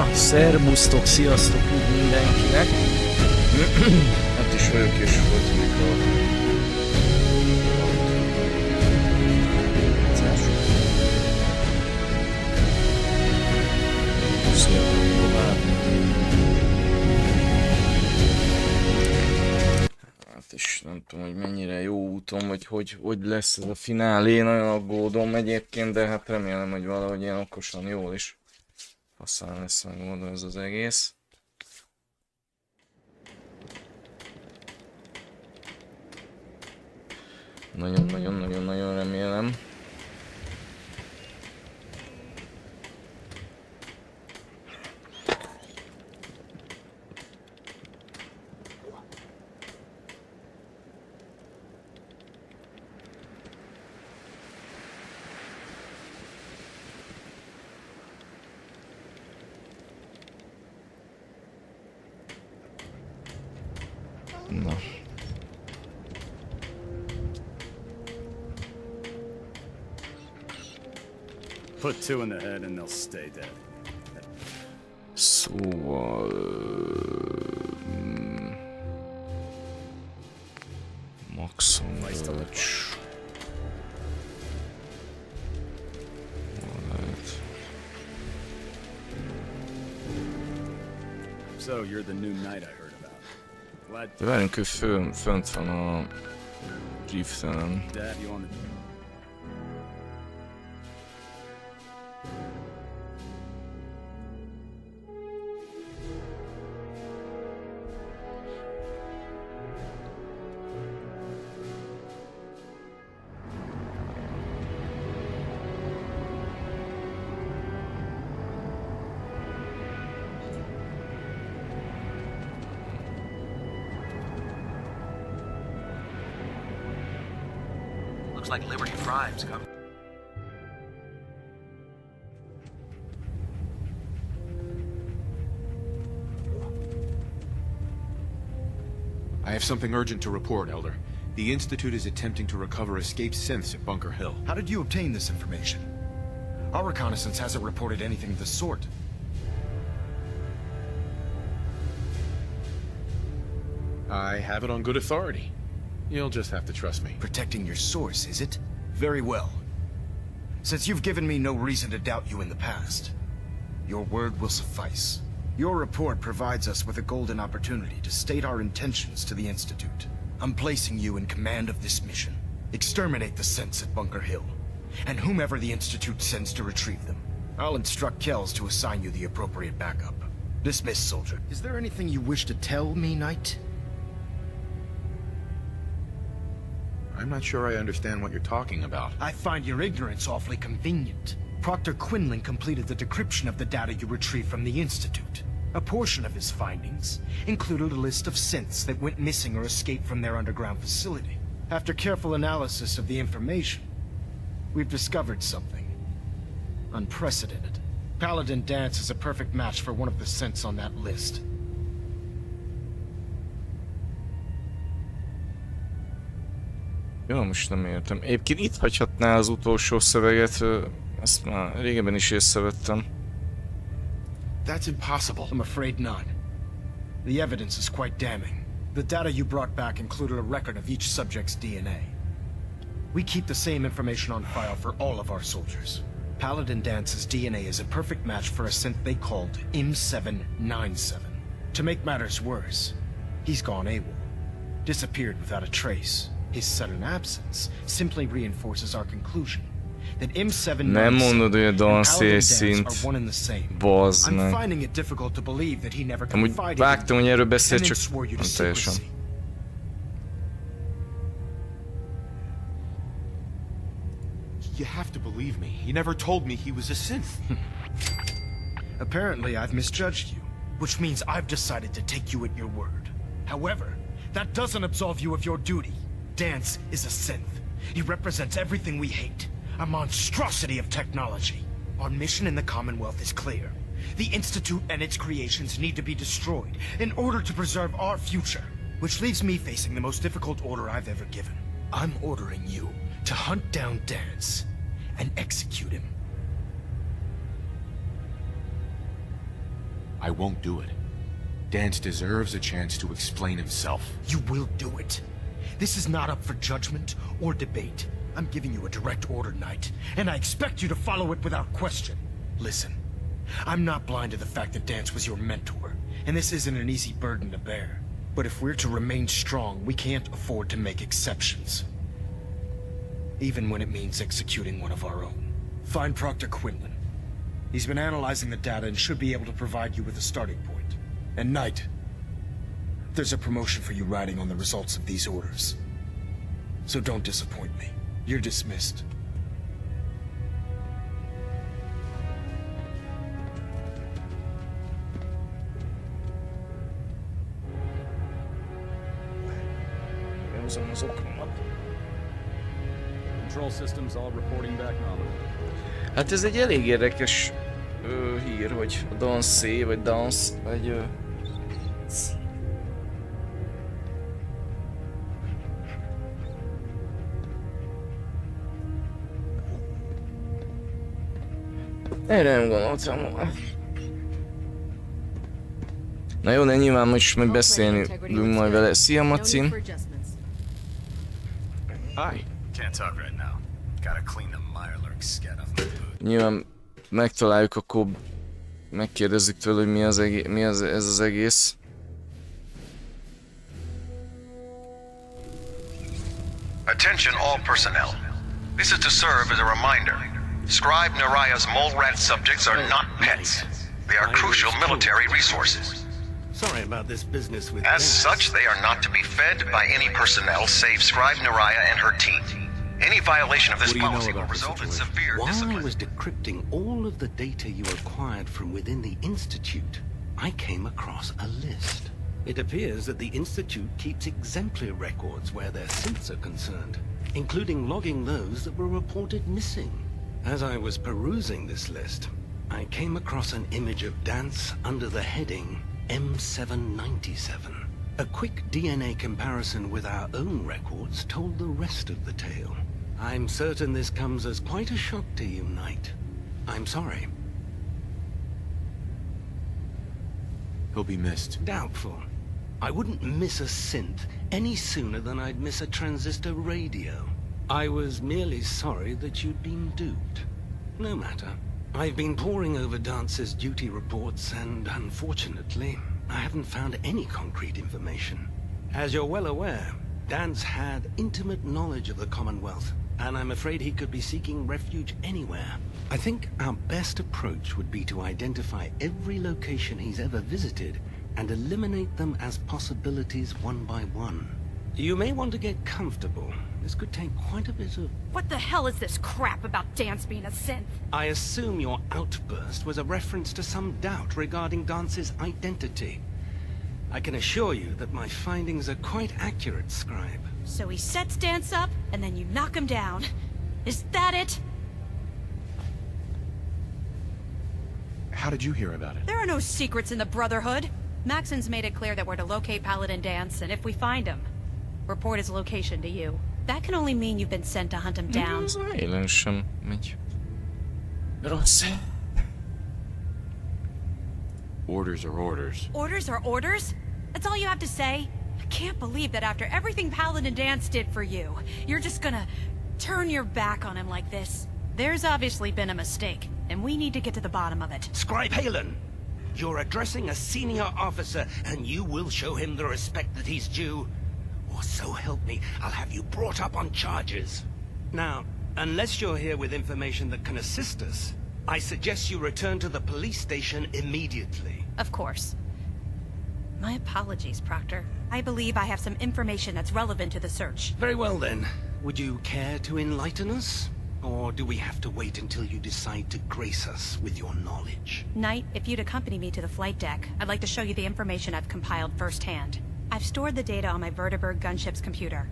Na, szerbusztok, sziasztok úgy mindenkinek. Hát is vagyok és folytatódik a hát is nem tudom, hogy mennyire jó úton, vagy hogy lesz ez a finálé, nagyon aggódom egyébként, de hát remélem, hogy valahogy ilyen okosan jól is aztán lesz megoldva ez az egész. Nagyon remélem. Na. Put two in the head and they'll stay dead. Szóval... Maximum völcs. So you're the new knight I heard about. Glad De várjunk, ő fönt van a Driften. Dad, you wanna... Looks like Liberty Prime's coming. I have something urgent to report, Elder. The Institute is attempting to recover escaped synths at Bunker Hill. How did you obtain this information? Our reconnaissance hasn't reported anything of the sort. I have it on good authority. You'll just have to trust me. Protecting your source, is it? Very well. Since you've given me no reason to doubt you in the past, your word will suffice. Your report provides us with a golden opportunity to state our intentions to the Institute. I'm placing you in command of this mission. Exterminate the synths at Bunker Hill, and whomever the Institute sends to retrieve them. I'll instruct Kells to assign you the appropriate backup. Dismissed, soldier. Is there anything you wish to tell me, Knight? I'm not sure I understand what you're talking about. I find your ignorance awfully convenient. Proctor Quinlan completed the decryption of the data you retrieved from the Institute. A portion of his findings included a list of synths that went missing or escaped from their underground facility. After careful analysis of the information, we've discovered something unprecedented. Paladin Dance is a perfect match for one of the synths on that list. Jó, most nem értem. Egyébként itt hagyhatná az utolsó szöveget, ezt már régebben is észrevettem. That's impossible. I'm afraid not. The evidence is quite damning. The data you brought back included a record of each subject's DNA. We keep the same information on file for all of our soldiers. Paladin Dance's DNA is a perfect match for a synth they called M797. To make matters worse, he's gone AWOL. Disappeared without a trace. His sudden absence simply reinforces our conclusion that M797 Nem mondod, hogy a and Paladin Danszé Dance szint. are one and the same. Bazd I'm meg. finding it difficult to believe that he never Amúgy confided vágtam, hogy erről beszél, and then csak swore you to nem teljesen. secrecy. You have to believe me. He never told me he was a synth. Apparently, I've misjudged you, which means I've decided to take you at your word. However, that doesn't absolve you of your duty. Dance is a synth. He represents everything we hate. A monstrosity of technology. Our mission in the Commonwealth is clear. The Institute and its creations need to be destroyed in order to preserve our future. Which leaves me facing the most difficult order I've ever given. I'm ordering you to hunt down Dance and execute him. I won't do it. Dance deserves a chance to explain himself. You will do it. This is not up for judgment or debate. I'm giving you a direct order, Knight, and I expect you to follow it without question. Listen, I'm not blind to the fact that Dance was your mentor, and this isn't an easy burden to bear. But if we're to remain strong, we can't afford to make exceptions. Even when it means executing one of our own. Find Proctor Quinlan. He's been analyzing the data and should be able to provide you with a starting point. And Knight, there's a promotion for you riding on the results of these orders. So don't disappoint me. You're dismissed. Hozom az okromat. Control systems all reporting back nominal. Hát ez egy elég érdekes hír, hogy a Dance vagy Dance egy erre nem gondoltam. Na jó, de nyilván most meg beszélünk majd vele. Szia, Macin! Hi. Can't talk right now. Gotta clean the Mirelurk scat off my boot. Nyilván megtaláljuk, akkor megkérdezzük tőle, hogy mi ez az egész. Attention all personnel. This is to serve as a reminder. Scribe Naraya's mole rat subjects are not pets. They are crucial military resources. Sorry about this business with As such, they are not to be fed by any personnel save Scribe Naraya and her team. Any violation of this What do you know policy will about the result in situation? severe While I discipline. was decrypting all of the data you acquired from within the Institute, I came across a list. It appears that the Institute keeps exemplary records where their synths are concerned, including logging those that were reported missing. As I was perusing this list, I came across an image of Dance under the heading M797. A quick DNA comparison with our own records told the rest of the tale. I'm certain this comes as quite a shock to you, Knight. I'm sorry. He'll be missed. Doubtful. I wouldn't miss a synth any sooner than I'd miss a transistor radio. I was merely sorry that you'd been duped. No matter. I've been poring over Dance's duty reports and, unfortunately, I haven't found any concrete information. As you're well aware, Dance had intimate knowledge of the Commonwealth, and I'm afraid he could be seeking refuge anywhere. I think our best approach would be to identify every location he's ever visited and eliminate them as possibilities one by one. You may want to get comfortable. This could take quite a bit of... What the hell is this crap about Dance being a synth? I assume your outburst was a reference to some doubt regarding Dance's identity. I can assure you that my findings are quite accurate, Scribe. So he sets Dance up, and then you knock him down. Is that it? How did you hear about it? There are no secrets in the Brotherhood. Maxon's made it clear that we're to locate Paladin Dance, and if we find him, report his location to you. That can only mean you've been sent to hunt him down. Ez élen sem megy. Rossz. Orders are orders. Orders are orders? That's all you have to say? I can't believe that after everything Paladin Dance did for you, you're just gonna turn your back on him like this. There's obviously been a mistake, and we need to get to the bottom of it. Scribe Halen, you're addressing a senior officer, and you will show him the respect that he's due. Or so help me, I'll have you brought up on charges. Now, unless you're here with information that can assist us, I suggest you return to the police station immediately. Of course. My apologies, Proctor. I believe I have some information that's relevant to the search. Very well then. Would you care to enlighten us? Or do we have to wait until you decide to grace us with your knowledge? Knight, if you'd accompany me to the flight deck, I'd like to show you the information I've compiled firsthand. I've stored the data on my Vertibird gunship's computer.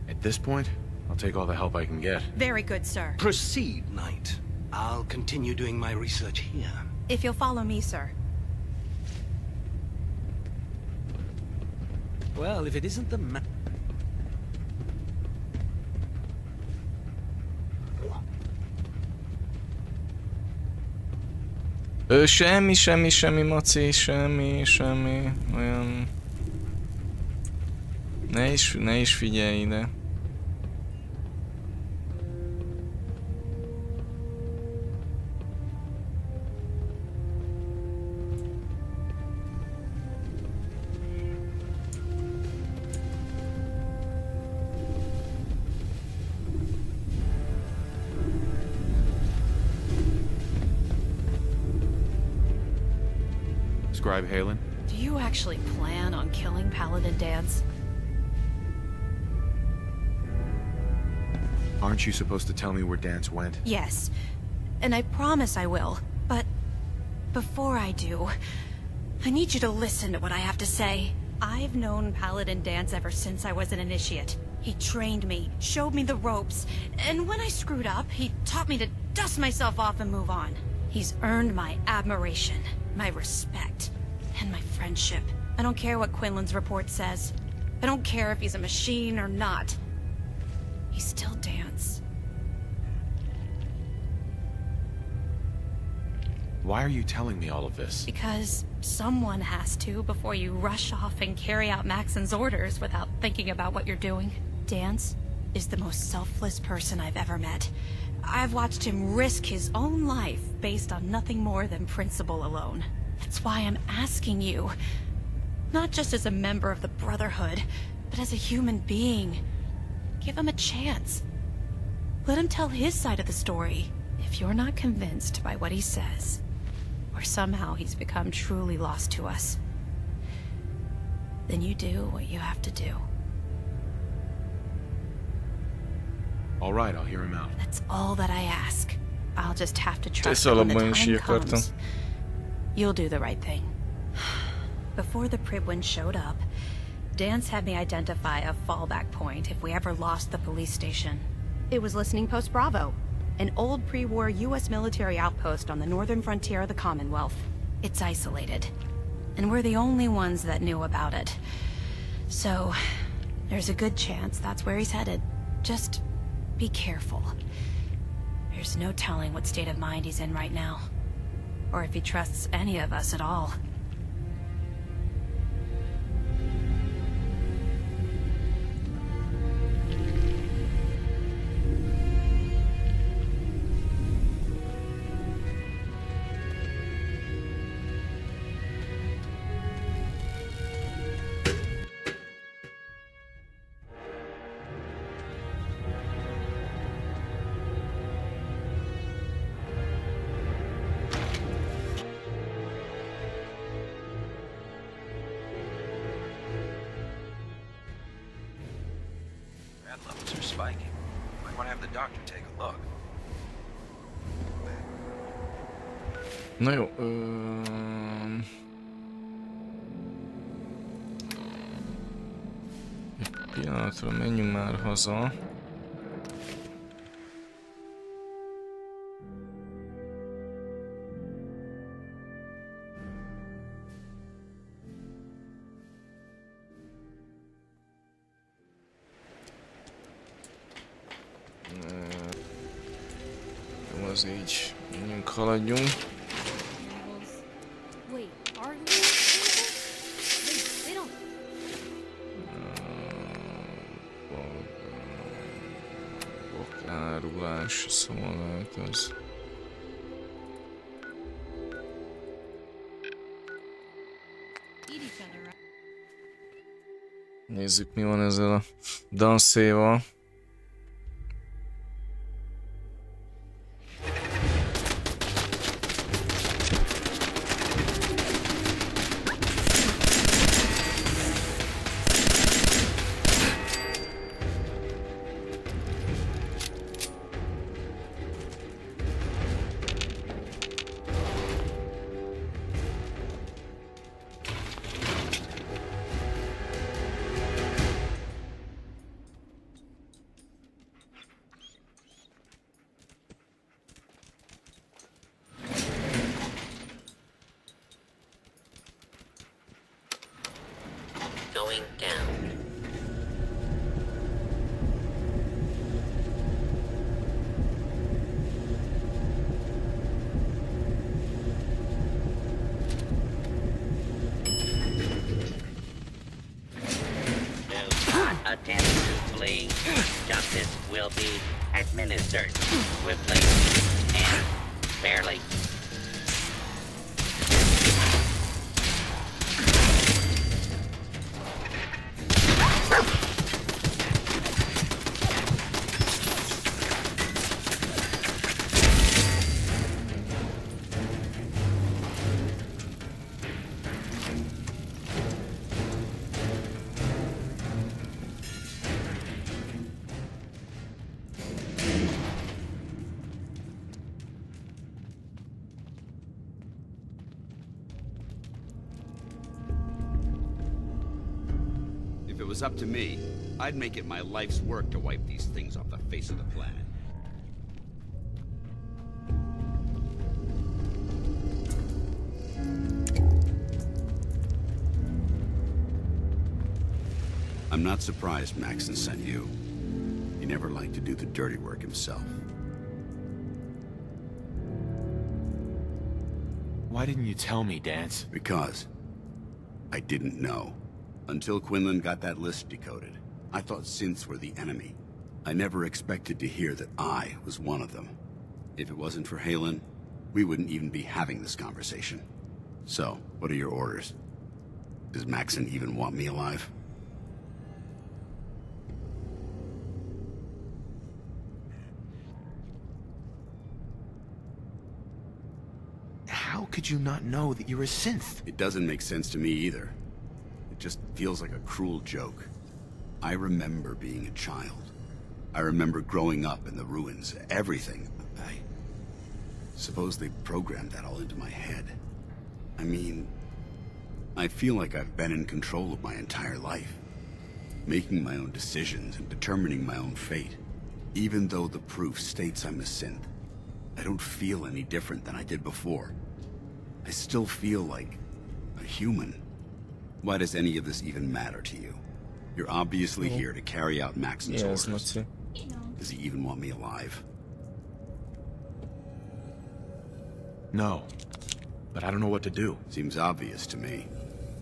At this point, I'll take all the help I can get. Very good, sir. Proceed, Knight. I'll continue doing my research here. If you'll follow me, sir. Well, if it isn't the Semmi, Maci, semmi, olyan... Ne is figyelj ide. Scribe Halen? Do you actually plan on killing Paladin Dance? Aren't you supposed to tell me where Dance went? Yes, and I promise I will. But before I do, I need you to listen to what I have to say. I've known Paladin Dance ever since I was an initiate. He trained me, showed me the ropes, and when I screwed up, he taught me to dust myself off and move on. He's earned my admiration, my respect, and my friendship. I don't care what Quinlan's report says. I don't care if he's a machine or not. He's still Dance. Why are you telling me all of this? Because someone has to before you rush off and carry out Maxon's orders without thinking about what you're doing. Dance is the most selfless person I've ever met. I've watched him risk his own life based on nothing more than principle alone. That's why I'm asking you, not just as a member of the Brotherhood, but as a human being. Give him a chance. Let him tell his side of the story. If you're not convinced by what he says, or somehow he's become truly lost to us, then you do what you have to do. All right, I'll hear him out. That's all that I ask. I'll just have to Te trust that when the szalabban is time akartam. comes, you'll do the right thing. Before the Pribwin showed up, Dance had me identify a fallback point if we ever lost the police station. It was Listening Post Bravo, an old pre-war U.S. military outpost on the northern frontier of the Commonwealth. It's isolated, and we're the only ones that knew about it. So, there's a good chance that's where he's headed. Just be careful. There's no telling what state of mind he's in right now, or if he trusts any of us at all. Rat levels are spiking. Might want to have the doctor take a look. Na jó, egy pillanatra menjünk már haza. Jó, az így, menjünk, haladjunk. Wait, are you? They don't. Árulás, szolgálat, az... Eat each other, right? Nézzük, mi van ezzel a danszéval. Going down. Eventually, justice will be administered swiftly and fairly. If it was up to me, I'd make it my life's work to wipe these things off the face of the planet. I'm not surprised Maxon sent you. He never liked to do the dirty work himself. Why didn't you tell me, Dance? Because I didn't know. Until Quinlan got that list decoded, I thought synths were the enemy. I never expected to hear that I was one of them. If it wasn't for Halen, we wouldn't even be having this conversation. So, what are your orders? Does Maxon even want me alive? How could you not know that you're a synth? It doesn't make sense to me either. It just feels like a cruel joke. I remember being a child. I remember growing up in the ruins, everything. I suppose they programmed that all into my head. I mean, I feel like I've been in control of my entire life, making my own decisions and determining my own fate. Even though the proof states I'm a synth, I don't feel any different than I did before. I still feel like a human. Why does any of this even matter to you? You're obviously here to carry out Maxon's orders. Does he even want me alive? No, but I don't know what to do. Seems obvious to me.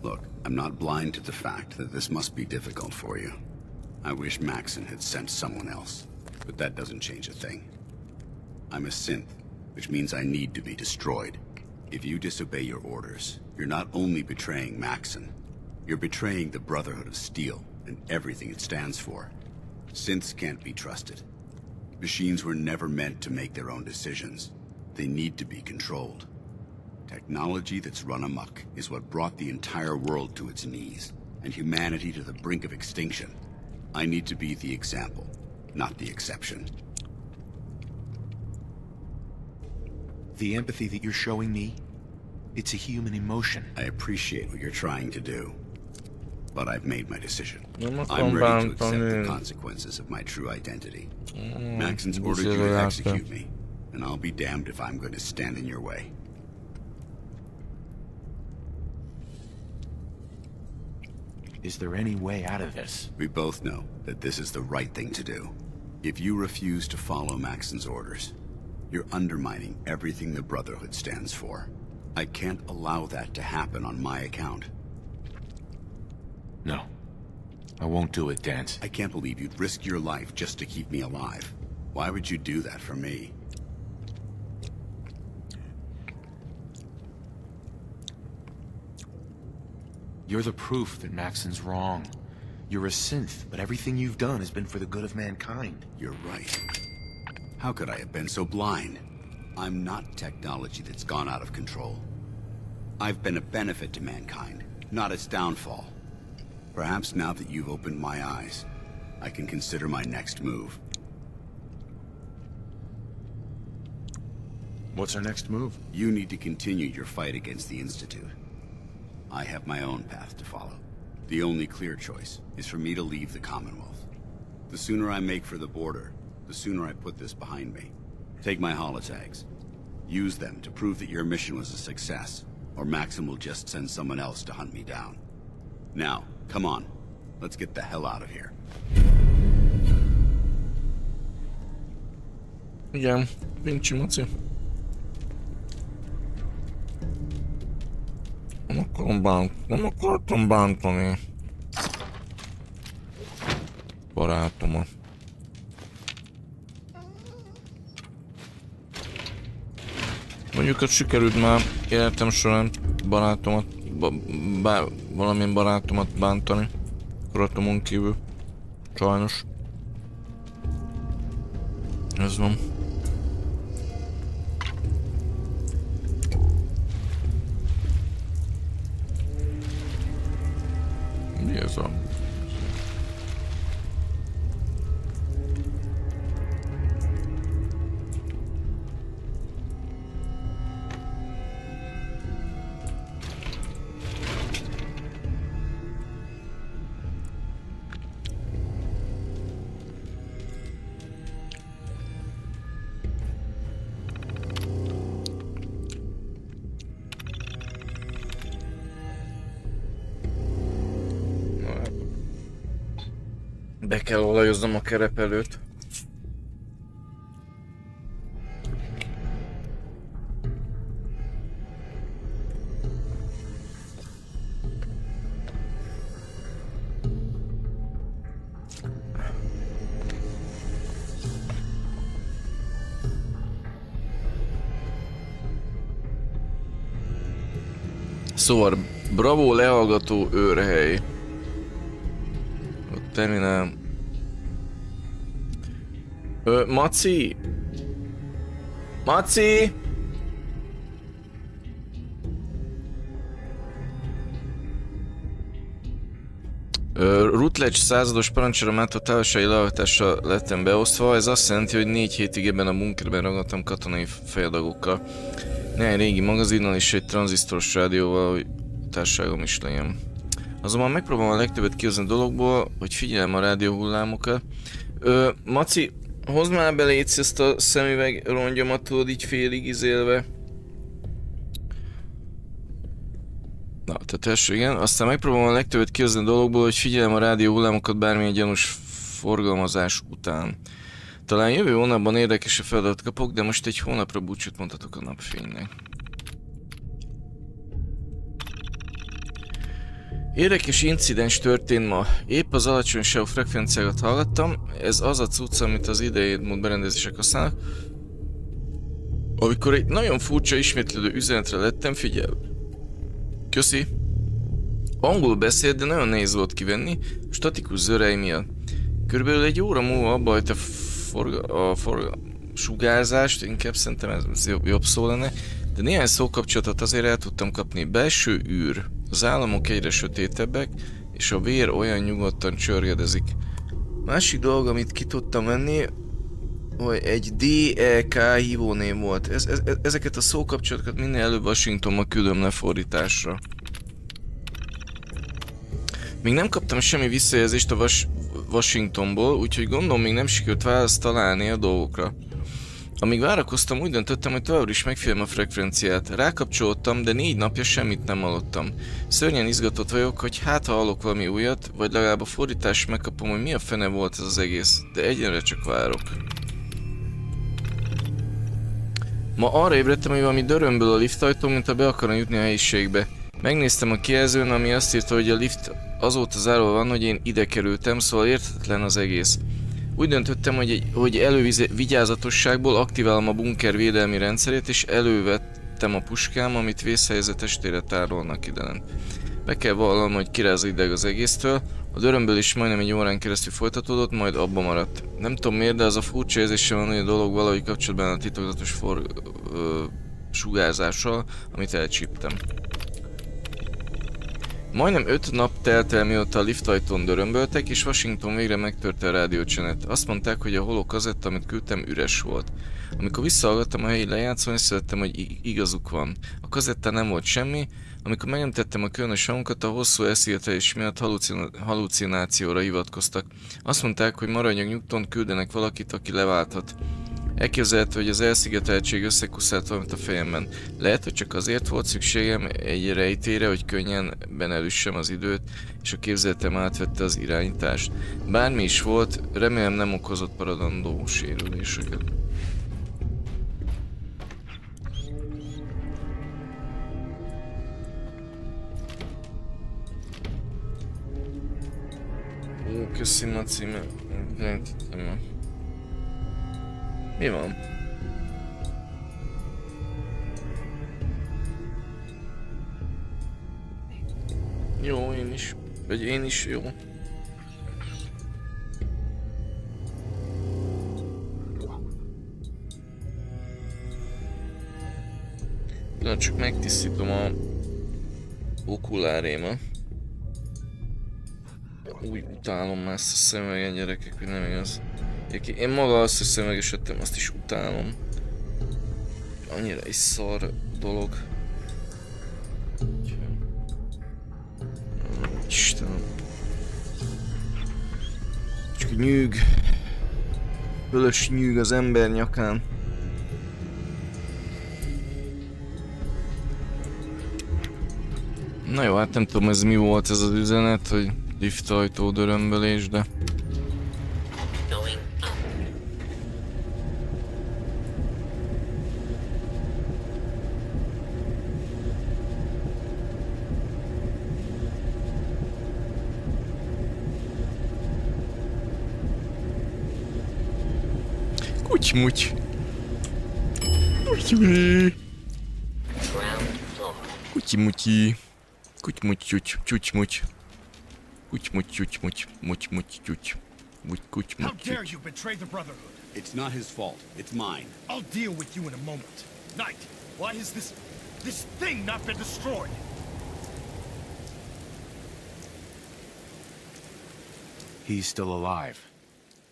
Look, I'm not blind to the fact that this must be difficult for you. I wish Maxon had sent someone else, but that doesn't change a thing. I'm a synth, which means I need to be destroyed. If you disobey your orders, you're not only betraying Maxon, you're betraying the Brotherhood of Steel and everything it stands for. Synths can't be trusted. Machines were never meant to make their own decisions. They need to be controlled. Technology that's run amok is what brought the entire world to its knees, and humanity to the brink of extinction. I need to be the example, not the exception. The empathy that you're showing me, it's a human emotion. I appreciate what you're trying to do, but I've made my decision. I'm I'm ready to accept the consequences of my true identity. Maxon's ordered you to execute me, and I'll be damned if I'm going to stand in your way. Is there any way out of this? We both know that this is the right thing to do. If you refuse to follow Maxon's orders, you're undermining everything the Brotherhood stands for. I can't allow that to happen on my account. No. I won't do it, Dance. I can't believe you'd risk your life just to keep me alive. Why would you do that for me? You're the proof that Maxon's wrong. You're a synth, but everything you've done has been for the good of mankind. You're right. How could I have been so blind? I'm not technology that's gone out of control. I've been a benefit to mankind, not its downfall. Perhaps now that you've opened my eyes, I can consider my next move. What's our next move? You need to continue your fight against the Institute. I have my own path to follow. The only clear choice is for me to leave the Commonwealth. The sooner I make for the border, the sooner I put this behind me. Take my holotags. Use them to prove that your mission was a success, or Maxon will just send someone else to hunt me down. Now, come on. Let's get the hell out of here. Igen, Pincsi Maci. Nem akartam bántani. barátomat. Mondjuk, hogy sikerült már életem során barátomat, valamilyen barátomat bántani. Karatomon kívül. Sajnos. Ez van. Mi ez a... Be kell olajoznom a kerepelőt. Szóval, Bravo lehallgató őrhely. Ott terminál. Maci? Maci? Rutledge százados parancsra mától távolsági lehallgatásra lettem beosztva. Ez azt jelenti, hogy 4 hétig ebben a bunkerben ragadtam katonai fejadagokkal. Néhány régi magazinnal és egy tranzisztoros rádióval, hogy társaságom is legyen. Azonban megpróbálom a legtöbbet kihozni a dologból, hogy figyelem a rádió hullámokat. Maci, hozd már be légy ezt a szemüveg rongyomat, tudod, így félig izélve. Na, tehát első igen. Aztán megpróbálom a legtöbbet kihozni a dologból, hogy figyelem a rádió hullámokat bármilyen gyanús forgalmazás után. Talán jövő hónapban érdekes feladatot kapok, de most egy hónapra búcsút mondhatok a napfénynek. Érdekes incidens történt ma. Épp az alacsonysávú frekvenciákat hallgattam. Ez az a cucc, amit az idejét mód berendezések használnak. Amikor egy nagyon furcsa ismétlődő üzenetre lettem figyelve. Köszi. Angolul beszél, de nagyon nehéz volt kivenni, statikus zörej miatt. Körülbelül egy óra múlva abba hagyta a sugárzást, inkább szerintem ez jobb szó lenne, de néhány szókapcsolatot azért el tudtam kapni. Belső űr. Az államok egyre sötétebbek, és a vér olyan nyugodtan csörgedezik. Másik dolog, amit ki tudtam venni, hogy egy DEK hívónév volt. Ezeket a szókapcsolatokat minél előbb Washingtonba küldöm lefordításra. Még nem kaptam semmi visszajelzést a Washingtonból, úgyhogy gondolom még nem sikerült választ találni a dolgokra. Amíg várakoztam, úgy döntöttem, hogy továbbra is megfigyelem a frekvenciát. Rákapcsolódtam, de 4 napja semmit nem hallottam. Szörnyen izgatott vagyok, hogy hát ha hallok valami újat, vagy legalább a fordítást megkapom, hogy mi a fene volt ez az egész, de egyenre csak várok. Ma arra ébredtem, hogy valami dörömből a liftajtó, mint ha be akarna jutni a helyiségbe. Megnéztem a kijelzőn, ami azt írta, hogy a lift azóta zárva van, hogy én ide kerültem, szóval érthetetlen az egész. Úgy döntöttem, hogy elővigyázatosságból aktiválom a bunker védelmi rendszerét, és elővettem a puskám, amit vészhelyzet estére tárolnak idelen. Be kell vallanom, hogy kiráz ideg az egésztől, a dörömből is majdnem egy órán keresztül folytatódott, majd abba maradt. Nem tudom miért, de az a furcsa érzésem van, hogy a dolog valahogy kapcsolatban a titokzatos sugárzással, amit elcsíptem. Majdnem 5 nap telt el, mióta a liftajtón dörömböltek, és Washington végre megtörte a rádiócsenet. Azt mondták, hogy a holokazetta, amit küldtem, üres volt. Amikor visszahallgattam a helyi lejátszón, észrevettem, hogy igazuk van. A kazettán nem volt semmi, amikor megjelentettem a különös hangokat, a hosszú elszigetelés miatt halucinációra hivatkoztak. Azt mondták, hogy maradjak nyugton, küldenek valakit, aki leválthat. Elképzelhető, hogy az elszigeteltség összekuszált valamit a fejemben. Lehet, hogy csak azért volt szükségem egy rejtére, hogy könnyen benelüssem az időt, és a képzeletem átvette az irányítást. Bármi is volt, remélem nem okozott maradandó sérüléseket. Köszi, Maci, Szerintem. Mi van? Jó, én is. Vagy én is jó. Na, csak megtisztítom a okulárémat. Úgy utálom már ezt a szemüveget, gyerekek, hogy nem igaz. Én maga azt a szemüvegesettem, azt is utálom. Annyira egy szar dolog. Istenem. Csak nyűg. Fölös nyűg az ember nyakán. Na jó, hát nem tudom, ez mi volt ez az üzenet, hogy liftajtó dörömbölés, de... Kutymuty. Kutymuty. Kutymuty. Kutymuty, tyutymuty. Kutymuty, tyutymuty, mutymuty, tyuty. How dare you betray the Brotherhood? It's not his fault. It's mine. I'll deal with you in a moment. Knight, why has this thing not been destroyed? He's still alive.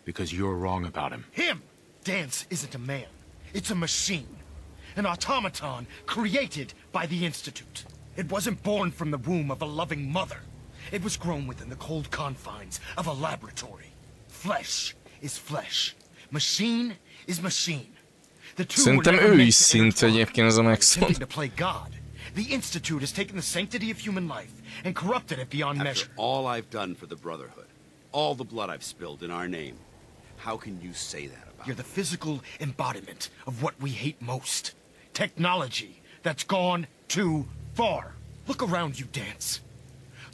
Because you're wrong about him. Him! Dance isn't a man. It's a machine. An automaton created by the Institute. It wasn't born from the womb of a loving mother. It was grown within the cold confines of a laboratory. Flesh is flesh. Machine is machine. The two Szerintem ő is szint egyébként ez a megszólt. To play God. The Institute has taken the sanctity of human life and corrupted it beyond measure. After all I've done for the Brotherhood, all the blood I've spilled in our name, how can you say that about You're the physical embodiment of what we hate most. Technology that's gone too far. Look around you, Dance.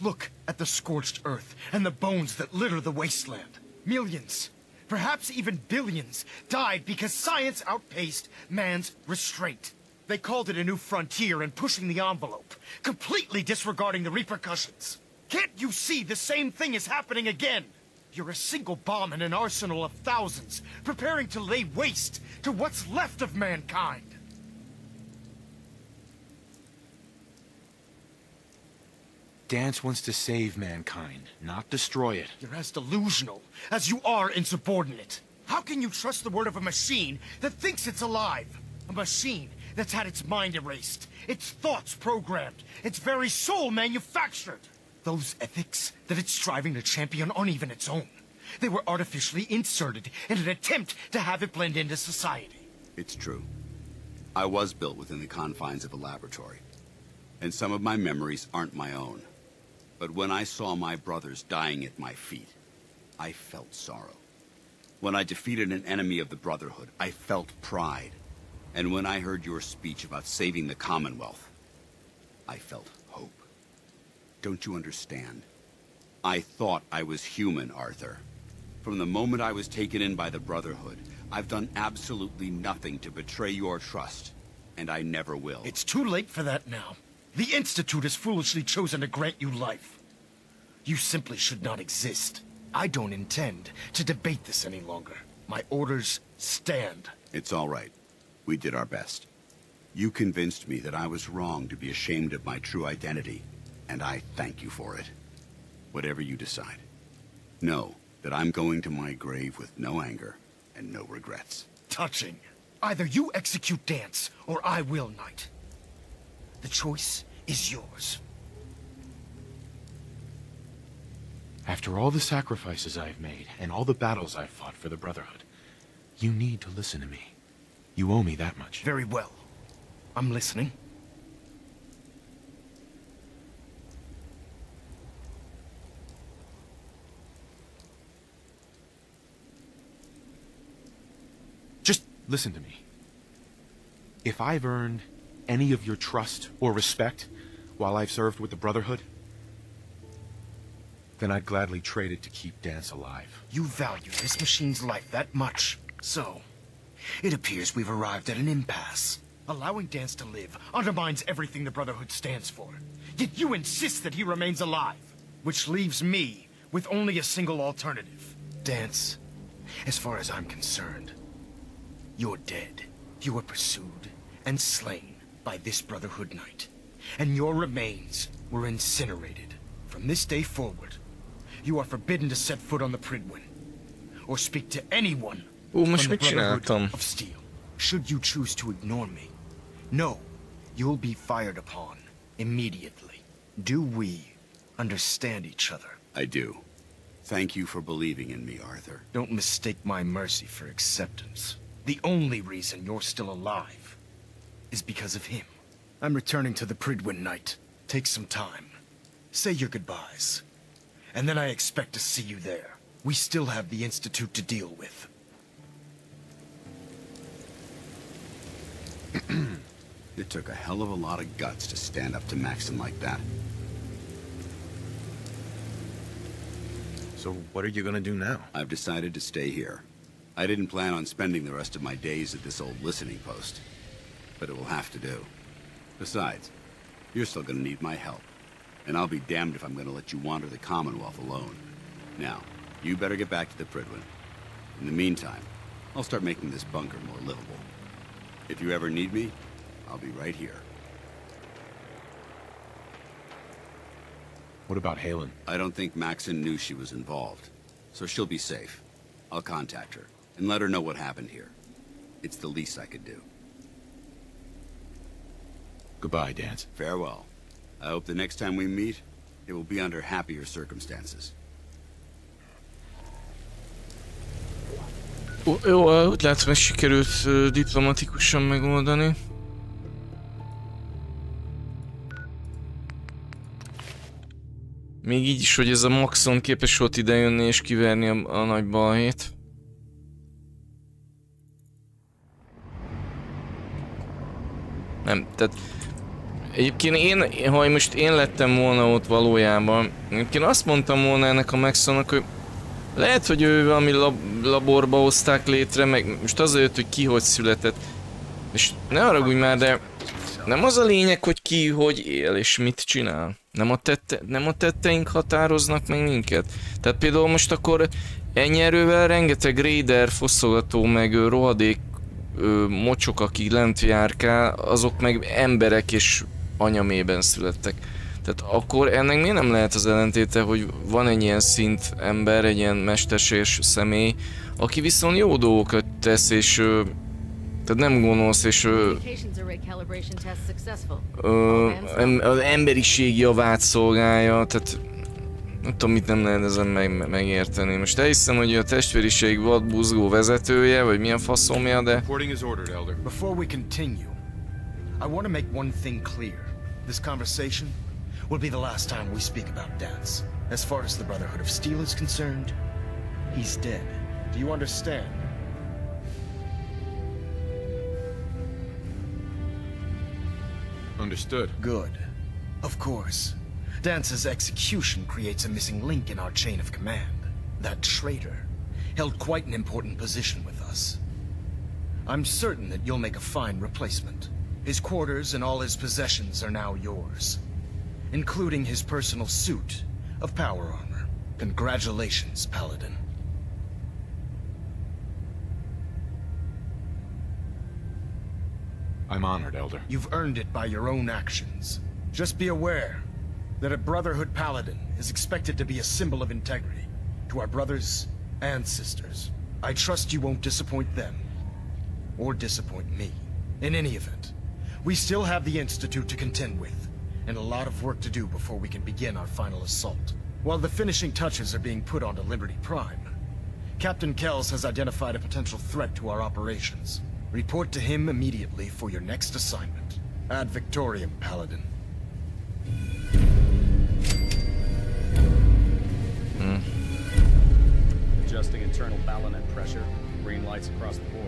Look at the scorched earth and the bones that litter the wasteland. Millions, perhaps even billions, died because science outpaced man's restraint. They called it a new frontier and pushing the envelope, completely disregarding the repercussions. Can't you see the same thing is happening again? You're a single bomb in an arsenal of thousands, preparing to lay waste to what's left of mankind. Dance wants to save mankind, not destroy it. You're as delusional as you are insubordinate. How can you trust the word of a machine that thinks it's alive? A machine that's had its mind erased, its thoughts programmed, its very soul manufactured. Those ethics that it's striving to champion aren't even its own. They were artificially inserted in an attempt to have it blend into society. It's true. I was built within the confines of a laboratory, and some of my memories aren't my own. But when I saw my brothers dying at my feet, I felt sorrow. When I defeated an enemy of the Brotherhood, I felt pride. And when I heard your speech about saving the Commonwealth, I felt hope. Don't you understand? I thought I was human, Arthur. From the moment I was taken in by the Brotherhood, I've done absolutely nothing to betray your trust, and I never will. It's too late for that now. The Institute has foolishly chosen to grant you life. You simply should not exist. I don't intend to debate this any longer. My orders stand. It's all right. We did our best. You convinced me that I was wrong to be ashamed of my true identity, and I thank you for it. Whatever you decide, know that I'm going to my grave with no anger and no regrets. Touching. Either you execute Dance, or I will, Knight. The choice is yours. After all the sacrifices I've made, and all the battles I've fought for the Brotherhood, you need to listen to me. You owe me that much. Very well. I'm listening. Just listen to me. If I've earned any of your trust or respect while I've served with the Brotherhood, Then I'd gladly trade it to keep Dance alive. You value this machine's life that much. So, it appears we've arrived at an impasse. Allowing Dance to live undermines everything the Brotherhood stands for. Yet you insist that he remains alive, which leaves me with only a single alternative. Dance, as far as I'm concerned, you're dead. You were pursued and slain by this Brotherhood Knight, and your remains were incinerated. From this day forward, you are forbidden to set foot on the Pridwin, or speak to anyone from the Brotherhood of Steel. Should you choose to ignore me, no, you'll be fired upon immediately. Do we understand each other? I do. Thank you for believing in me, Arthur. Don't mistake my mercy for acceptance. The only reason you're still alive is because of him. I'm returning to the Pridwin Knight. Take some time. Say your goodbyes. And then I expect to see you there. We still have the Institute to deal with. It took a hell of a lot of guts to stand up to Maxon like that. So what are you gonna do now? I've decided to stay here. I didn't plan on spending the rest of my days at this old listening post, but it will have to do. Besides, you're still gonna need my help, and I'll be damned if I'm gonna let you wander the Commonwealth alone. Now, you better get back to the Pridwin. In the meantime, I'll start making this bunker more livable. If you ever need me, I'll be right here. What about Halen? I don't think Maxon knew she was involved, so she'll be safe. I'll contact her and let her know what happened here. It's the least I could do. Goodbye, Dance. Farewell. I hope the next time we meet, it will be under happier circumstances. Jó, úgy látom, hogy sikerült diplomatikusan megoldani. Még így is, hogy ez a Maxon képes volt idejönni és kiverni a nagy balhét. Nem, tehát... Egyébként ha most én lettem volna ott valójában, egyébként azt mondtam volna ennek a Maxonnak, hogy lehet, hogy ő valami laborba hozták létre, meg most azért, hogy ki hogy született. És ne haragudj már, de nem az a lényeg, hogy ki hogy él és mit csinál. Nem a tetteink határoznak meg minket. Tehát például most akkor ennyi erővel rengeteg raider, fosztogató, meg rohadék mocsok, akik lent járkál, azok meg emberek és anyamében születtek. Tehát akkor ennek miért nem lehet az ellentéte, hogy van egy ilyen szint ember, egy ilyen mesterséges személy, aki viszont jó dolgokat tesz, és tehát nem gonosz, és az emberiség javát szolgálja, tehát nem tudom, mit nem lehet ezen megérteni. Most elhiszem, hogy a testvériség vadbuzgó vezetője, vagy milyen faszomja, de... Before we continue, I want to make one thing clear. This conversation will be the last time we speak about Dance. As far as the Brotherhood of Steel is concerned, he's dead. Do you understand? Understood. Good. Of course. Dance's execution creates a missing link in our chain of command. That traitor held quite an important position with us. I'm certain that you'll make a fine replacement. His quarters and all his possessions are now yours, including his personal suit of power armor. Congratulations, Paladin. I'm honored, Elder. You've earned it by your own actions. Just be aware that a Brotherhood Paladin is expected to be a symbol of integrity to our brothers and sisters. I trust you won't disappoint them, or disappoint me. In any event, we still have the Institute to contend with, and a lot of work to do before we can begin our final assault. While the finishing touches are being put onto Liberty Prime, Captain Kells has identified a potential threat to our operations. Report to him immediately for your next assignment. Ad Victoriam, Paladin. Adjusting internal ballonet pressure. Green lights across the board.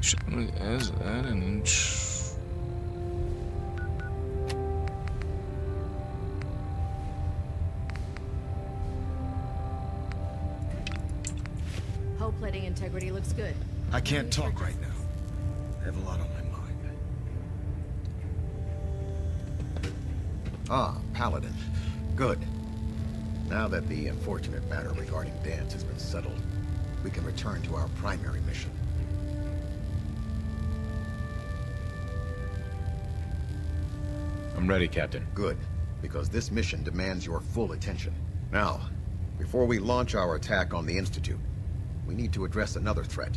És ez erre nincs. Hull plating integrity looks good. I can't talk right now. I have a lot on my mind. Ah, Paladin. Good. Now that the unfortunate matter regarding Dance has been settled, we can return to our primary mission. I'm ready, Captain. Good, because this mission demands your full attention. Now, before we launch our attack on the Institute, we need to address another threat.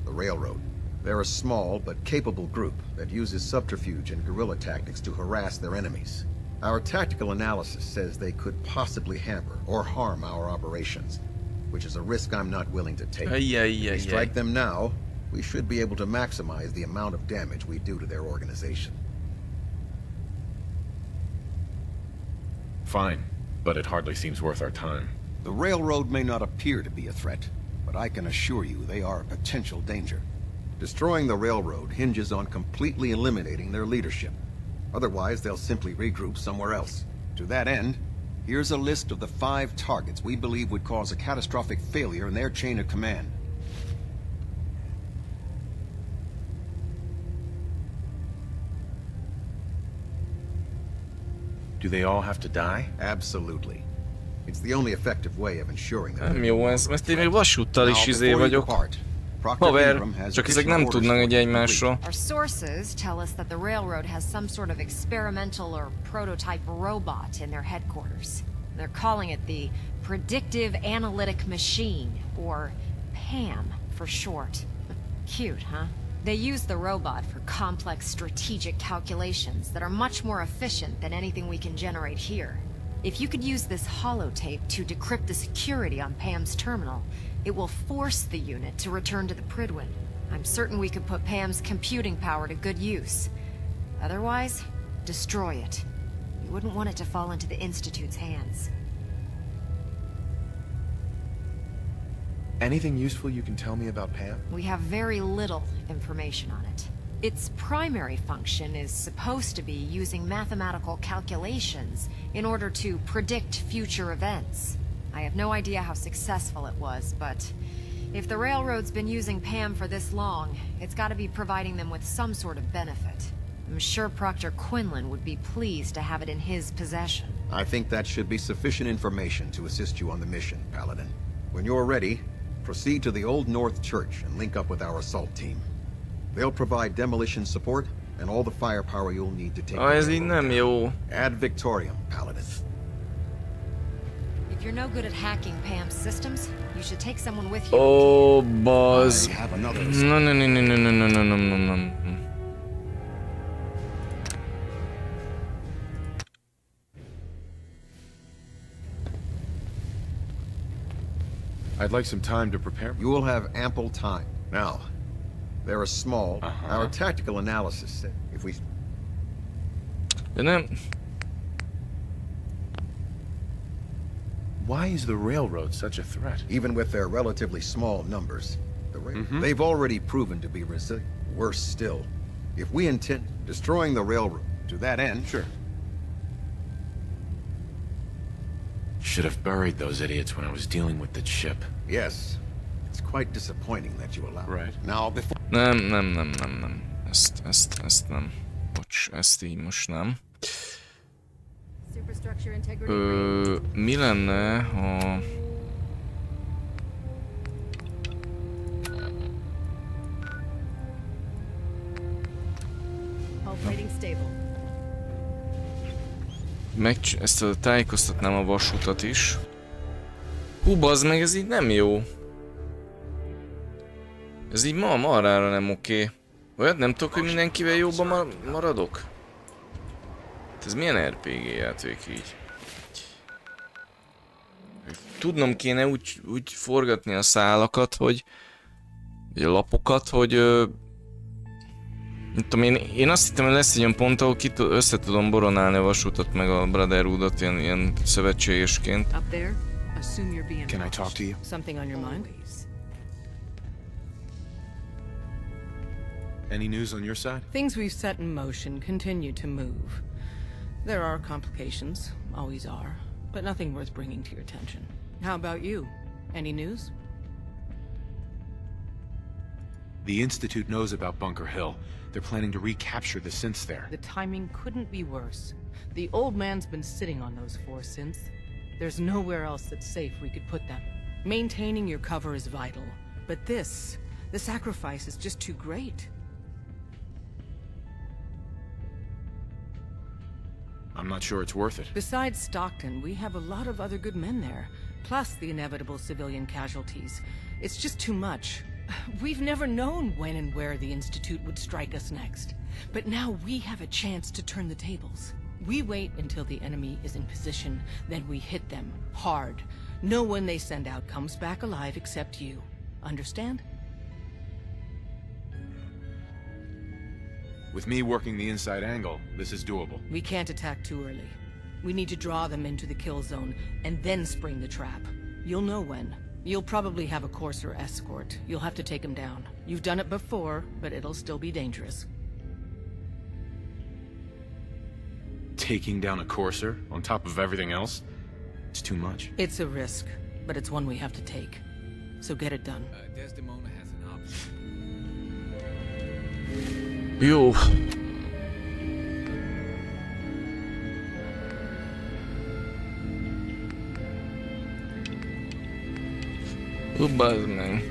The Railroad. They're a small but capable group that uses subterfuge and guerrilla tactics to harass their enemies. Our tactical analysis says they could possibly hamper or harm our operations, which is a risk I'm not willing to take. If we strike them now, we should be able to maximize the amount of damage we do to their organization. Fine, but it hardly seems worth our time. The Railroad may not appear to be a threat, but I can assure you they are a potential danger. Destroying the Railroad hinges on completely eliminating their leadership. Otherwise, they'll simply regroup somewhere else. To that end, here's a list of the 5 targets we believe would cause a catastrophic failure in their chain of command. Do they all have to die? Absolutely. It's the only effective way of ensuring that. Nem jó ez, mert én még vasúttal is izé vagyok. Haver, csak ezek nem tudnak egy egymásról. Our sources tell us that the railroad has some sort of experimental or prototype robot in their headquarters. They're calling it the Predictive Analytic Machine, or PAM for short. Cute, huh? They use the robot for complex strategic calculations that are much more efficient than anything we can generate here. If you could use this holotape to decrypt the security on Pam's terminal, it will force the unit to return to the Pridwin. I'm certain we could put Pam's computing power to good use. Otherwise, destroy it. We wouldn't want it to fall into the Institute's hands. Anything useful you can tell me about Pam? We have very little information on it. Its primary function is supposed to be using mathematical calculations in order to predict future events. I have no idea how successful it was, but if the Railroad's been using Pam for this long, it's got to be providing them with some sort of benefit. I'm sure Proctor Quinlan would be pleased to have it in his possession. I think that should be sufficient information to assist you on the mission, Paladin. When you're ready, proceed to the Old North Church and link up with our assault team. They'll provide demolition support and all the firepower you'll need to take. Ez így nem jó. Ad Victoriam, Paladin. If you're no good at hacking Pam's systems, you should take someone with you. Oh, Buzz. No. I'd like some time to prepare. You will have ample time. Now, they're a small. Our tactical analysis said if we... De nem... Why is the Railroad such a threat? Even with their relatively small numbers, they've already proven to be resilient. Worse still, if we intend destroying the Railroad, to that end... Sure. Should have buried those idiots when I was dealing with the ship. Yes. It's quite disappointing that you allowed. Right. Now, before... Nem. Ezt nem. Bocs, ezt így most nem. Mi lenne, ha... Ezt tájékoztatnám a vasutat is. Hú, bazd meg, ez így nem jó. Ez így marrára nem oké. Olyat nem tudok, hogy mindenkivel jobban maradok? Ez milyen RPG játék így? Tudnom kéne úgy forgatni a szálakat, hogy... Vagy a lapokat, hogy... Nem tudom, én azt hittem, hogy lesz egy olyan pont, ahol össze tudom boronálni a vasutat meg a Brotherhoodot ilyen szövetségesként. Can I talk to you? Something on your mind? Any news on your side? Things we've set in motion continue to move. There are complications, always are, but nothing worth bringing to your attention. How about you? Any news? The Institute knows about Bunker Hill. They're planning to recapture the synths there. The timing couldn't be worse. The old man's been sitting on those 4 synths. There's nowhere else that's safe we could put them. Maintaining your cover is vital, but the sacrifice is just too great. I'm not sure it's worth it. Besides Stockton, we have a lot of other good men there, plus the inevitable civilian casualties. It's just too much. We've never known when and where the Institute would strike us next. But now we have a chance to turn the tables. We wait until the enemy is in position, then we hit them hard. No one they send out comes back alive except you. Understand? With me working the inside angle, this is doable. We can't attack too early. We need to draw them into the kill zone, and then spring the trap. You'll know when. You'll probably have a courser escort. You'll have to take them down. You've done it before, but it'll still be dangerous. Taking down a courser on top of everything else? It's too much. It's a risk, but it's one we have to take. So get it done. Desdemona has an option. Jó. Bazd meg.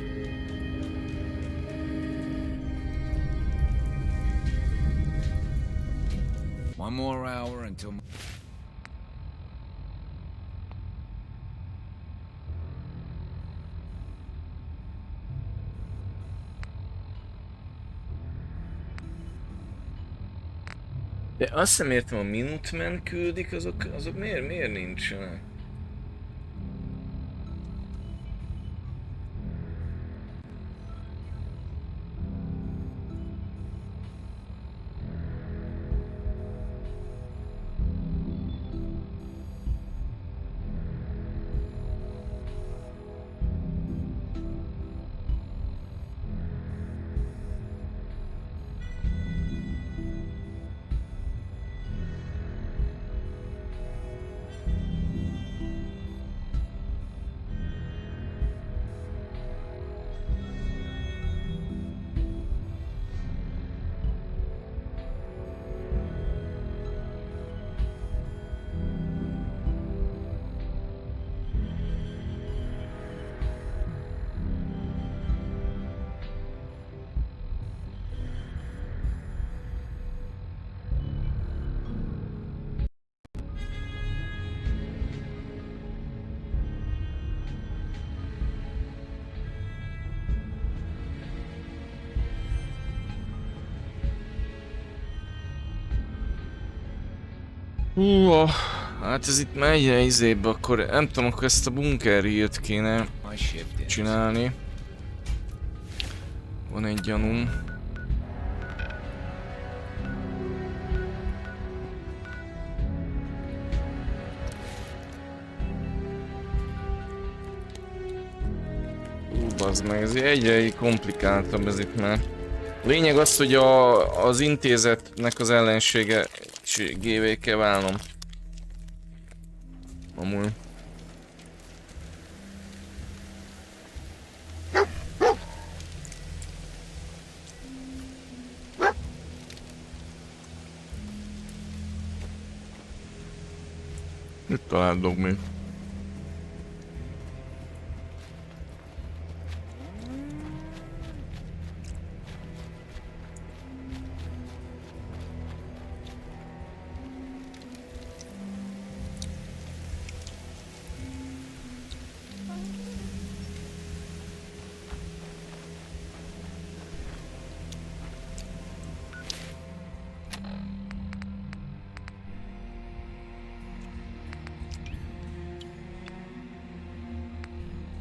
One more hour until... De azt nem értem, a Minutemen küldik, azok miért nincsenek? Hát ez itt megy izébe, akkor nem tudom, akkor ezt a bunkerhírt kéne csinálni. Van egy gyanúm. Bazd meg, ez egyre komplikáltabb ez itt már. Lényeg az, hogy az intézetnek az ellenségévé kell válnom. Amúgy. Mit találtok még?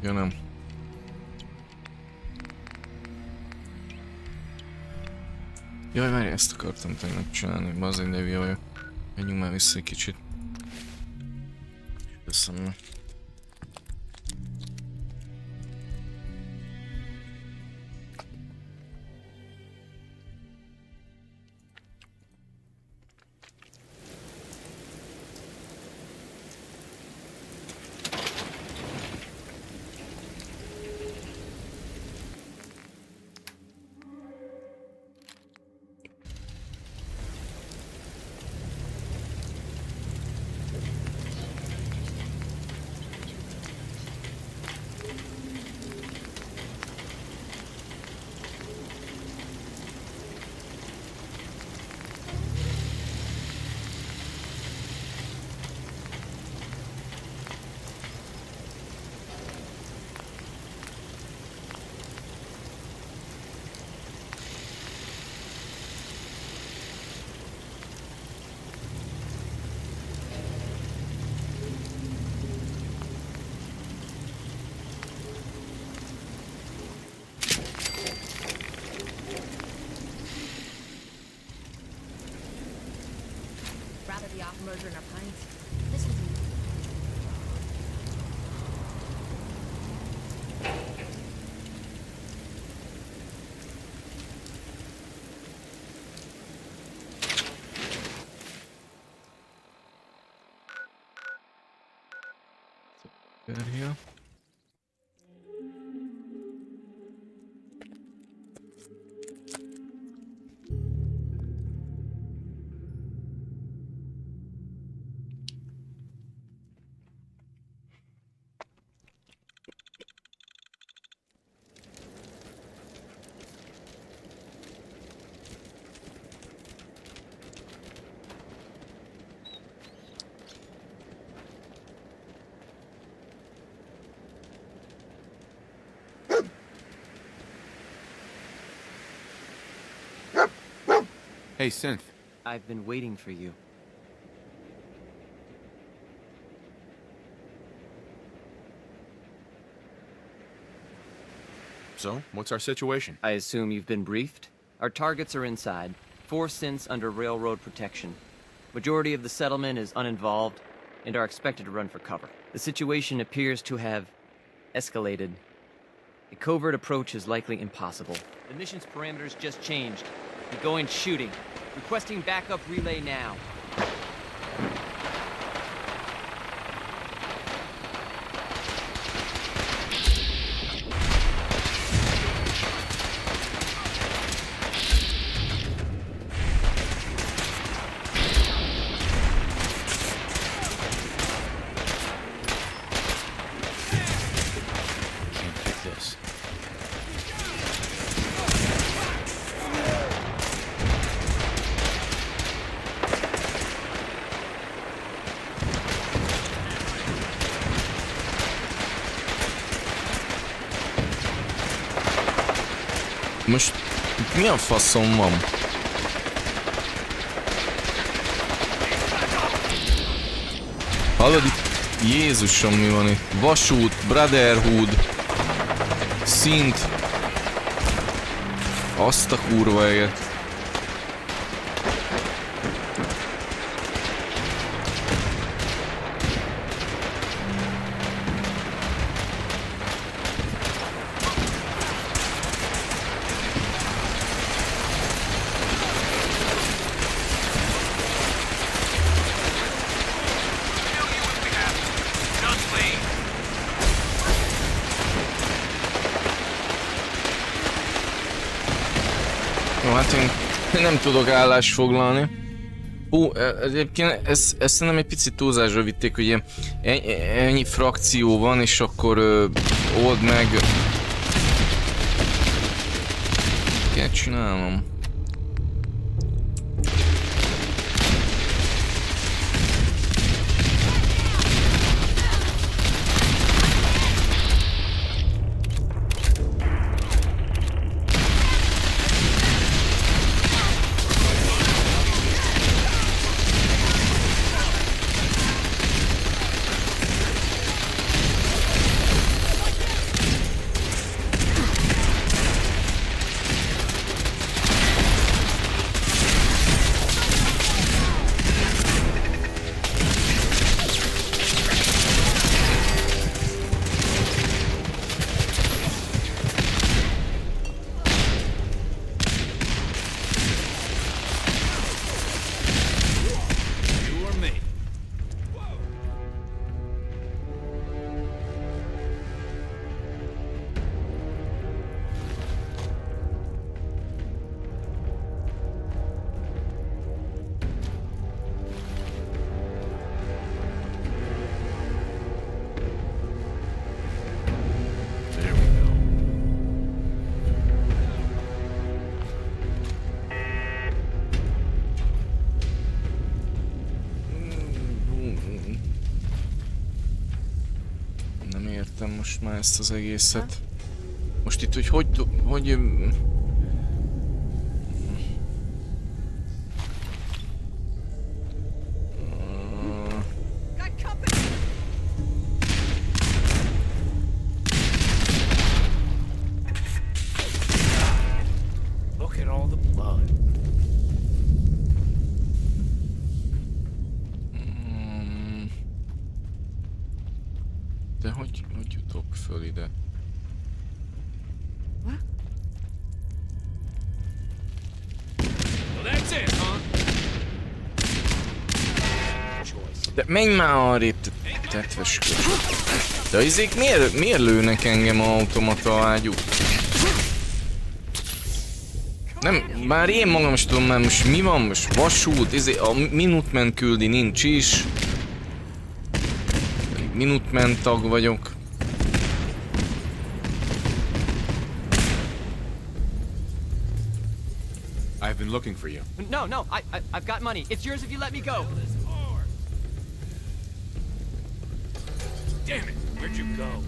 Ja nem. Jaj, várj, ezt akartam tegnap csinálni, bazd, de jaj. Menjünk már vissza egy kicsit. Köszönöm. Merger enough pints. This was Good here. Hey, Synth. I've been waiting for you. So, what's our situation? I assume you've been briefed? Our targets are inside. 4 synths under railroad protection. Majority of the settlement is uninvolved and are expected to run for cover. The situation appears to have escalated. A covert approach is likely impossible. The mission's parameters just changed. We're going shooting. Requesting backup relay now. Can't take this. Most mi a faszom van? Hallod itt? Jézusom, mi van itt? Vasút, Brotherhood, szint. Azt a kurva eget. Jó, hát én nem tudok állást foglalni. Egyébként ezt nem egy picit túlzásra vitték, hogy ennyi frakció van, és akkor old meg... Kell csinálnom. Most már ezt az egészet. Most itt, hogy Look at all the blood. De hogy jutok föl ide? De menj már arrébb, tetves köcsög. De az izék miért lőnek engem a automata ágyú? Nem, bár én magam is tudom, mert most mi van, most vasút, a Minuteman küldi nincs is. Minuteman tag vagyok. I've been looking for you. No, I've got money. It's yours if you let me go. Damn it! Where'd you go?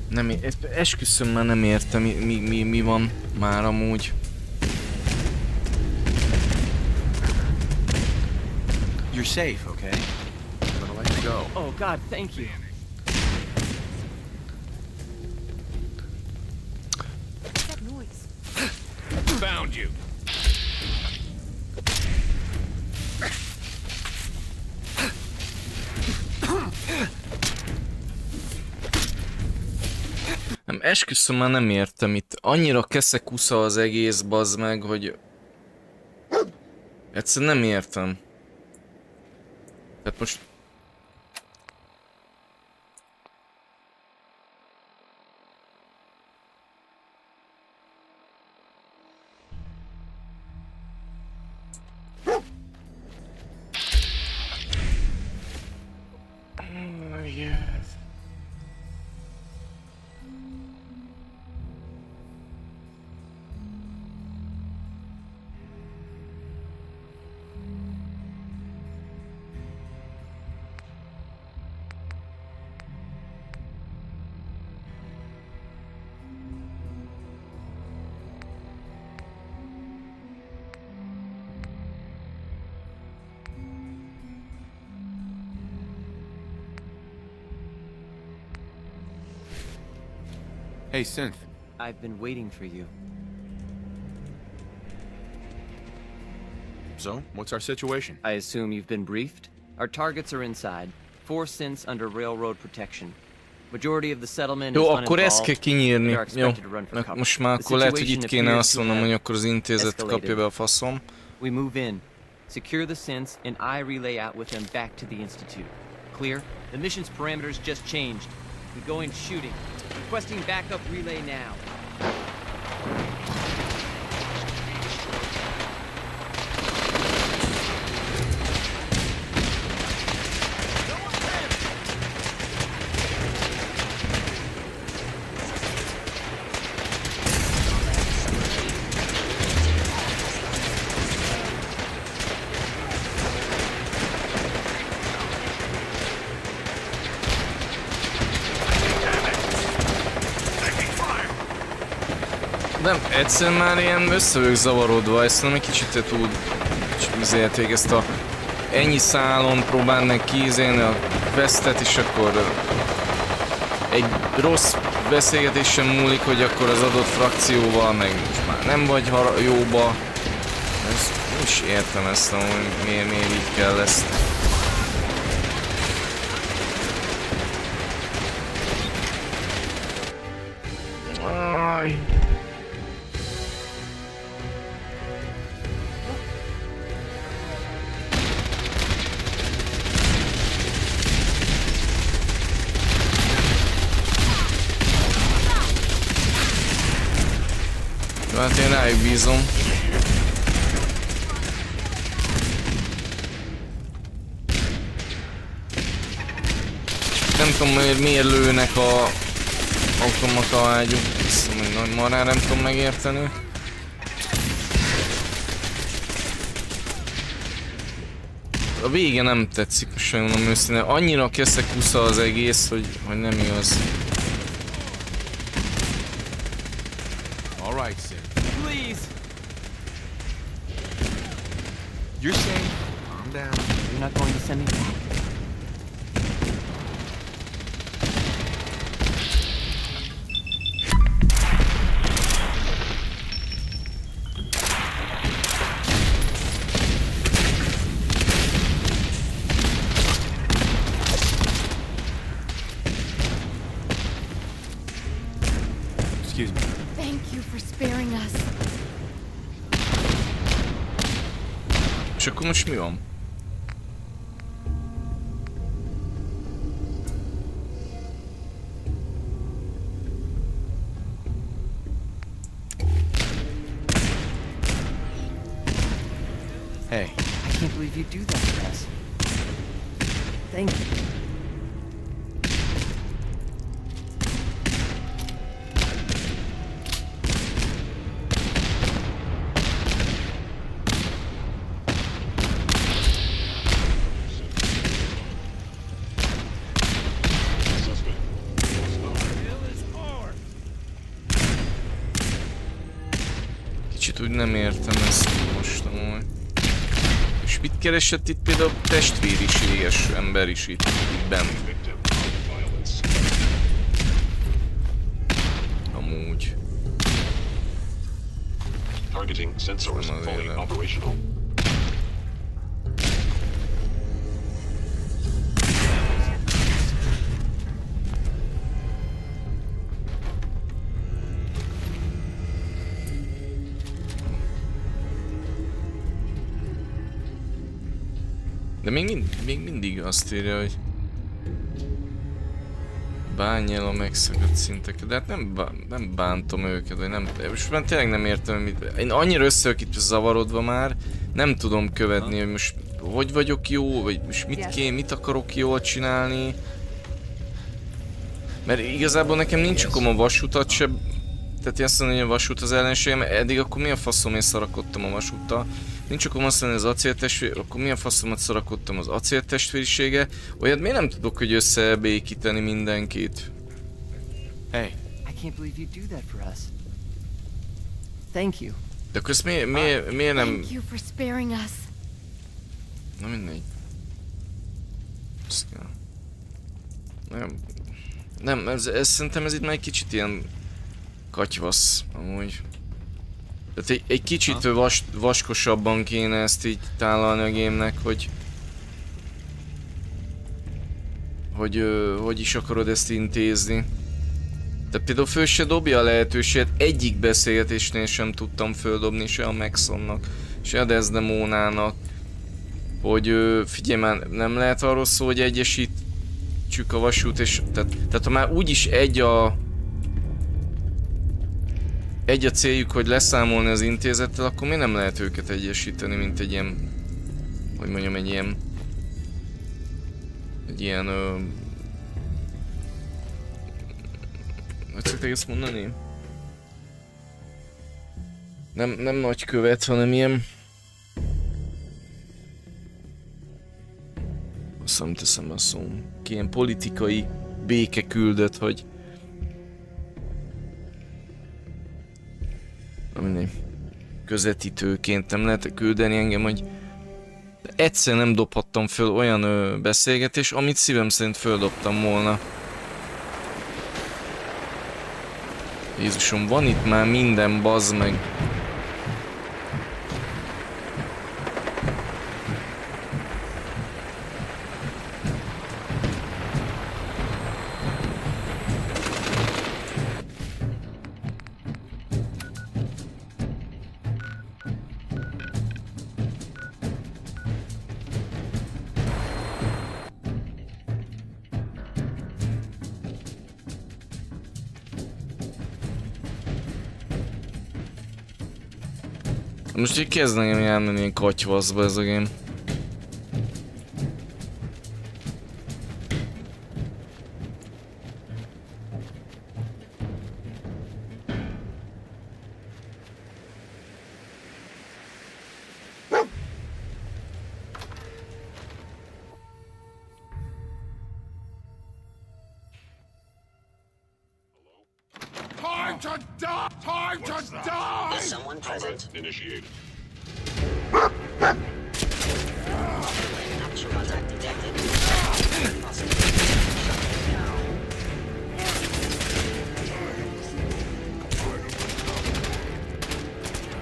Nem, esküszöm, már nem értem, mi van már amúgy. You're safe, okay? I'm gonna let you go. Oh God, thank you. That noise. Found you. Nem, esküszöm, már nem értem itt. Annyira keszekusza az egész, bazd meg, hogy... Egyszerűen nem értem. Tehát most... Hey, Synth. I've been waiting for you. So, what's our situation? I assume you've been briefed? Our targets are inside. 4 synths under railroad protection. Majority of the settlement is Jó, akkor ezt kell uninvolved. kinyírni. They are Jó, expected to run for cover. most már The akkor lehet, hogy itt situation kéne appears azt to mondom, have hogy akkor az intézet escalated. kapja be a faszom. We move in, secure the synths, and I relay out with them back to the Institute. Clear? The mission's parameters just changed. We go in shooting. Requesting backup relay now. Nem, egyszerűen már ilyen össze vagyok zavarodva, ezt nem egy kicsit túl üzélték ezt a ennyi szálon próbálnak kiízélni a questet, és akkor egy rossz beszélgetés sem múlik, hogy akkor az adott frakcióval meg most már nem vagy jóba. Ezt nem is értem ezt, hogy miért így kell ezt. Hát én rájuk bízom. Nem tudom, hogy miért lőnek a automata ágyuk. Ezt nagy marán nem tudom megérteni. A vége nem tetszik, most mondom őszintén. Annyira keszekusza az egész, hogy nem igaz. All right, Synth. Please! You're safe. Calm down. You're not going to send me back? És akkor most mi van? Hey, I can't believe you do that for us. Thank you. Kicsit úgy nem értem ezt most amúgy. És mit keresett itt például a testvériséges ember is itt bent? Amúgy. Targeting sensors fully operational. De még mindig azt írja, hogy bánj el a megszakadt szinteket, de hát nem bántom őket, vagy nem, most már tényleg nem értem, mit, én annyira összeök itt zavarodva már, nem tudom követni, hogy most hogy vagyok jó, vagy most mit akarok jól csinálni. Mert igazából nekem nincs okom a vasutat se, tehát azt mondani, hogy a vasút az ellenségem, eddig akkor milyen faszomért szarakodtam a vasúttal. Nincs okom azt mondani, hogy az acéltestvér, akkor milyen faszomat szarakodtam az acéltestvérisége. Olyat miért nem tudok, hogy összebékíteni mindenkit? Hey, I can't believe you do that for us. Thank you. De akkor ezt miért nem... Thank you for sparing us. Na mindegy. Nem, ez szerintem ez itt már egy kicsit ilyen katyvasz, amúgy. Tehát egy kicsit vaskosabban kéne ezt így tálalni a gémnek, hogy is akarod ezt intézni. Tehát például föl se dobja a lehetőséget, egyik beszélgetésnél sem tudtam földobni, se a Maxonnak, se a Desdemonának, hogy figyelj már, nem lehet arról szó, hogy egyesítsük a vasút, és tehát ha már úgyis egy a céljuk, hogy leszámolni az intézettel, akkor miért nem lehet őket egyesíteni, mint egy ilyen, hogy mondjam, egy ilyen hogy szokták ezt mondani? Nem nagykövet, hanem ilyen... Azt nem teszem a szóm. Ilyen politikai békeküldött, hogy... Mindegy. Közvetítőként nem lehet küldeni engem, hogy egyszer nem dobhattam föl olyan beszélgetést, amit szívem szerint földobtam volna. Jézusom, van itt már minden, bazd meg. Most így kezd engem elmenni ilyen katyvaszba ez a game. Time to die! Time to die! Is someone present? Initiated. Actual contact detected.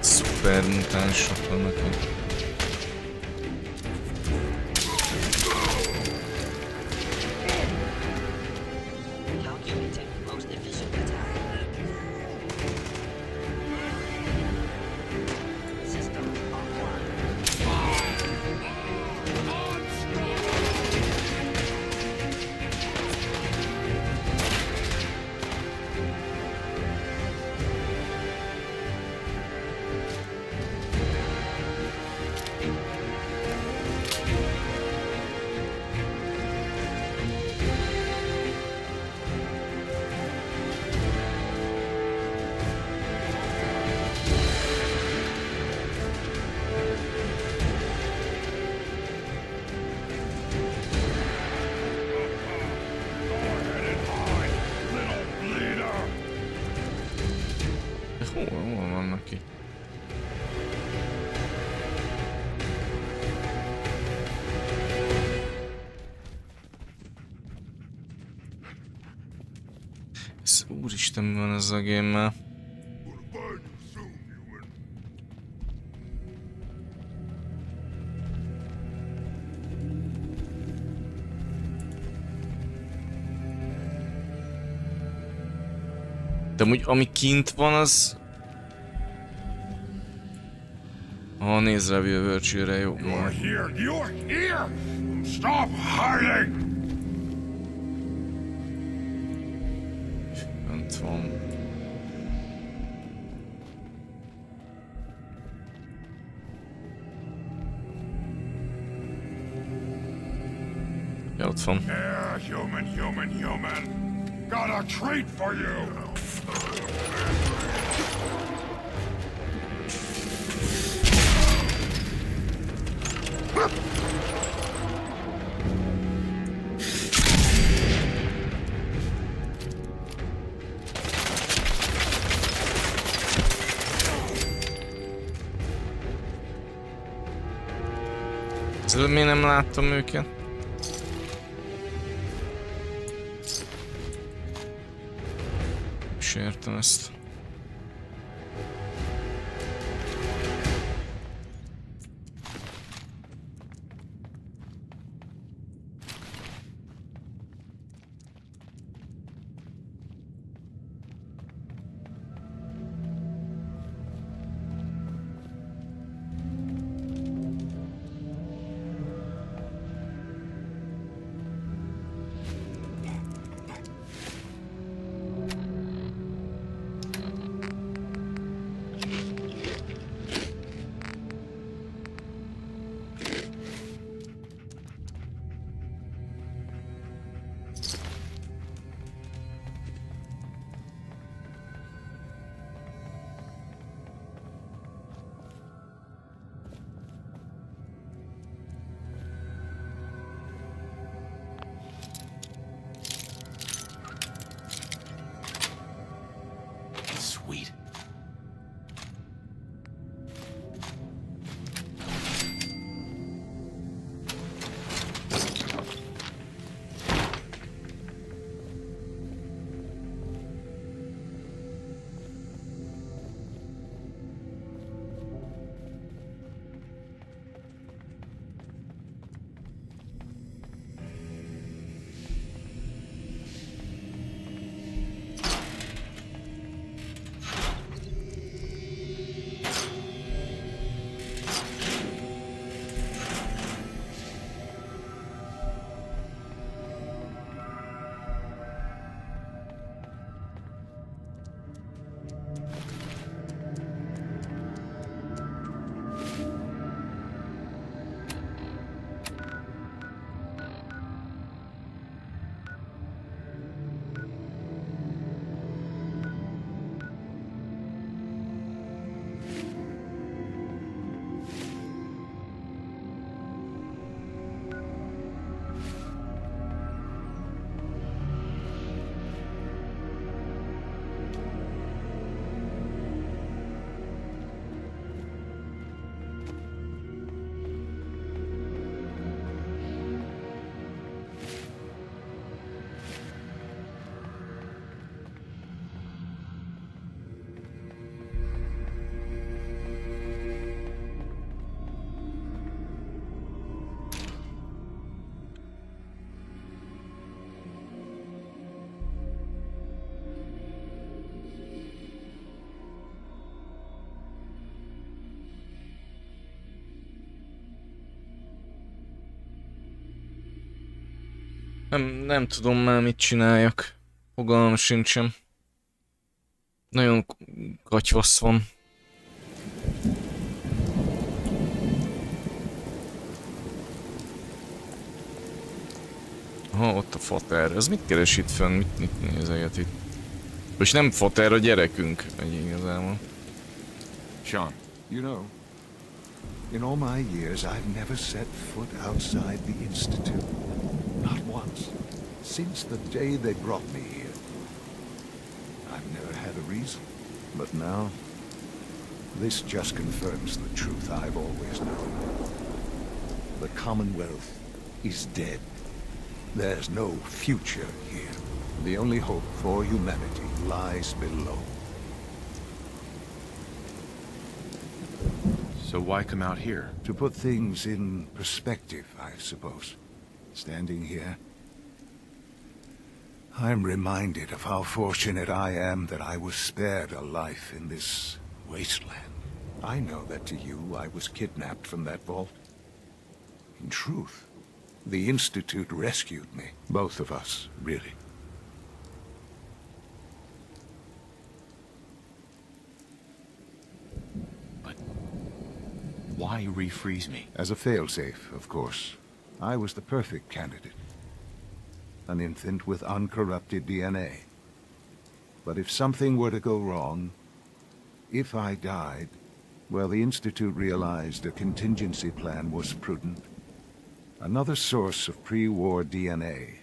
Szuper mutánsok vannak itt. Calculating most efficient attack. System offline. Úristen, mi van ezzel a gémmel? De amúgy, ami kint van, az... Ha nézd rá a Virtue-re, jó. You're here! You're here! Stop hiding! Fönt van. Ja, ott van. Yeah, human. Got a treat for you! Ezzel miért nem láttam őket? És értem ezt. Sweet. Nem tudom már mit csináljak. Fogalmam sincsen. Nagyon katyvasz van. Aha, ott a fater. Ez mit keres itt fönn? Mit nézeget itt? És nem fater, a gyerekünk. Egy igazából. Sean, you know, in all my years I've never set foot outside the Institute. Not once. Since the day they brought me here. I've never had a reason. But now, this just confirms the truth I've always known. The Commonwealth is dead. There's no future here. The only hope for humanity lies below. So why come out here? To put things in perspective, I suppose. Standing here, I'm reminded of how fortunate I am that I was spared a life in this wasteland. I know that to you, I was kidnapped from that vault. In truth, the Institute rescued me. Both of us, really. Why refreeze me? As a failsafe, of course. I was the perfect candidate. An infant with uncorrupted DNA. But if something were to go wrong, if I died, well, the Institute realized a contingency plan was prudent. Another source of pre-war DNA,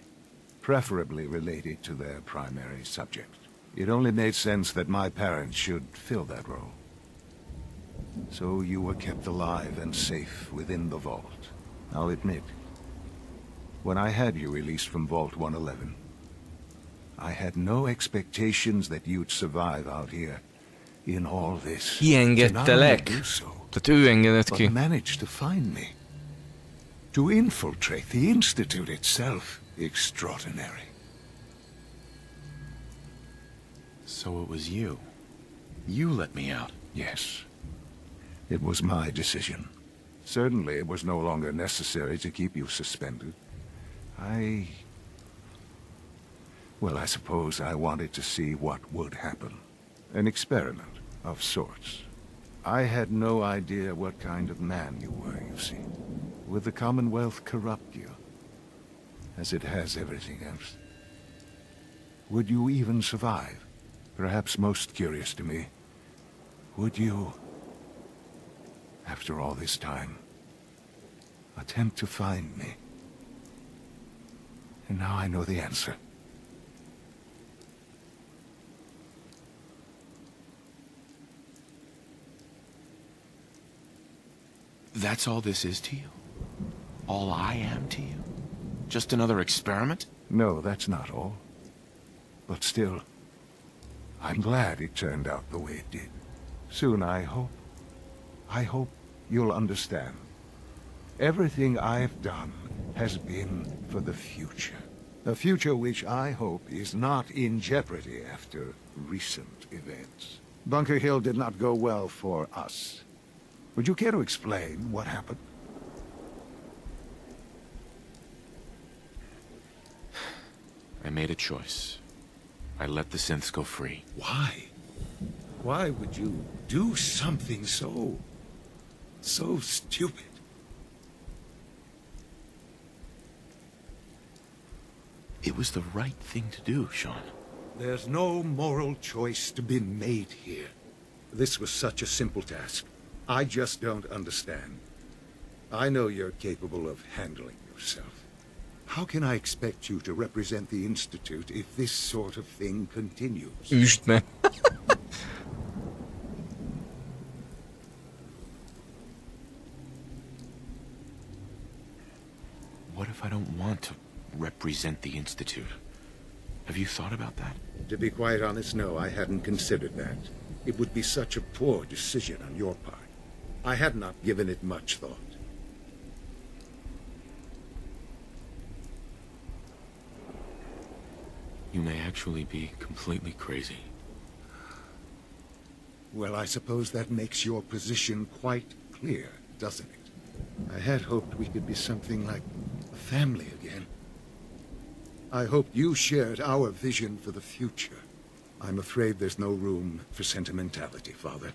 preferably related to their primary subject. It only made sense that my parents should fill that role. So you were kept alive and safe within the vault. I'll admit, when I had you released from Vault 111, I had no expectations that you'd survive out here in all this. Kiengedtelek. Tehát ő engedett ki. But managed to find me. To infiltrate the Institute itself. Extraordinary. So it was you. You let me out. Yes. It was my decision. Certainly it was no longer necessary to keep you suspended. Well, I suppose I wanted to see what would happen. An experiment of sorts. I had no idea what kind of man you were, you see. Would the Commonwealth corrupt you, as it has everything else? Would you even survive? Perhaps most curious to me, would you, after all this time, attempt to find me? And now I know the answer. That's all this is to you? All I am to you? Just another experiment? No, that's not all. But still, I'm glad it turned out the way it did. Soon, I hope you'll understand. Everything I've done has been for the future. A future which I hope is not in jeopardy after recent events. Bunker Hill did not go well for us. Would you care to explain what happened? I made a choice. I let the synths go free. Why? Why would you do something so stupid? It was the right thing to do, Sean. There's no moral choice to be made here. This was such a simple task. I just don't understand. I know you're capable of handling yourself. How can I expect you to represent the Institute if this sort of thing continues? Üst meg. What if I don't want to represent the Institute? Have you thought about that? To be quite honest, no, I hadn't considered that. It would be such a poor decision on your part. I had not given it much thought. You may actually be completely crazy. Well, I suppose that makes your position quite clear, doesn't it? I had hoped we could be something like a family again. I hoped you shared our vision for the future. I'm afraid there's no room for sentimentality, Father.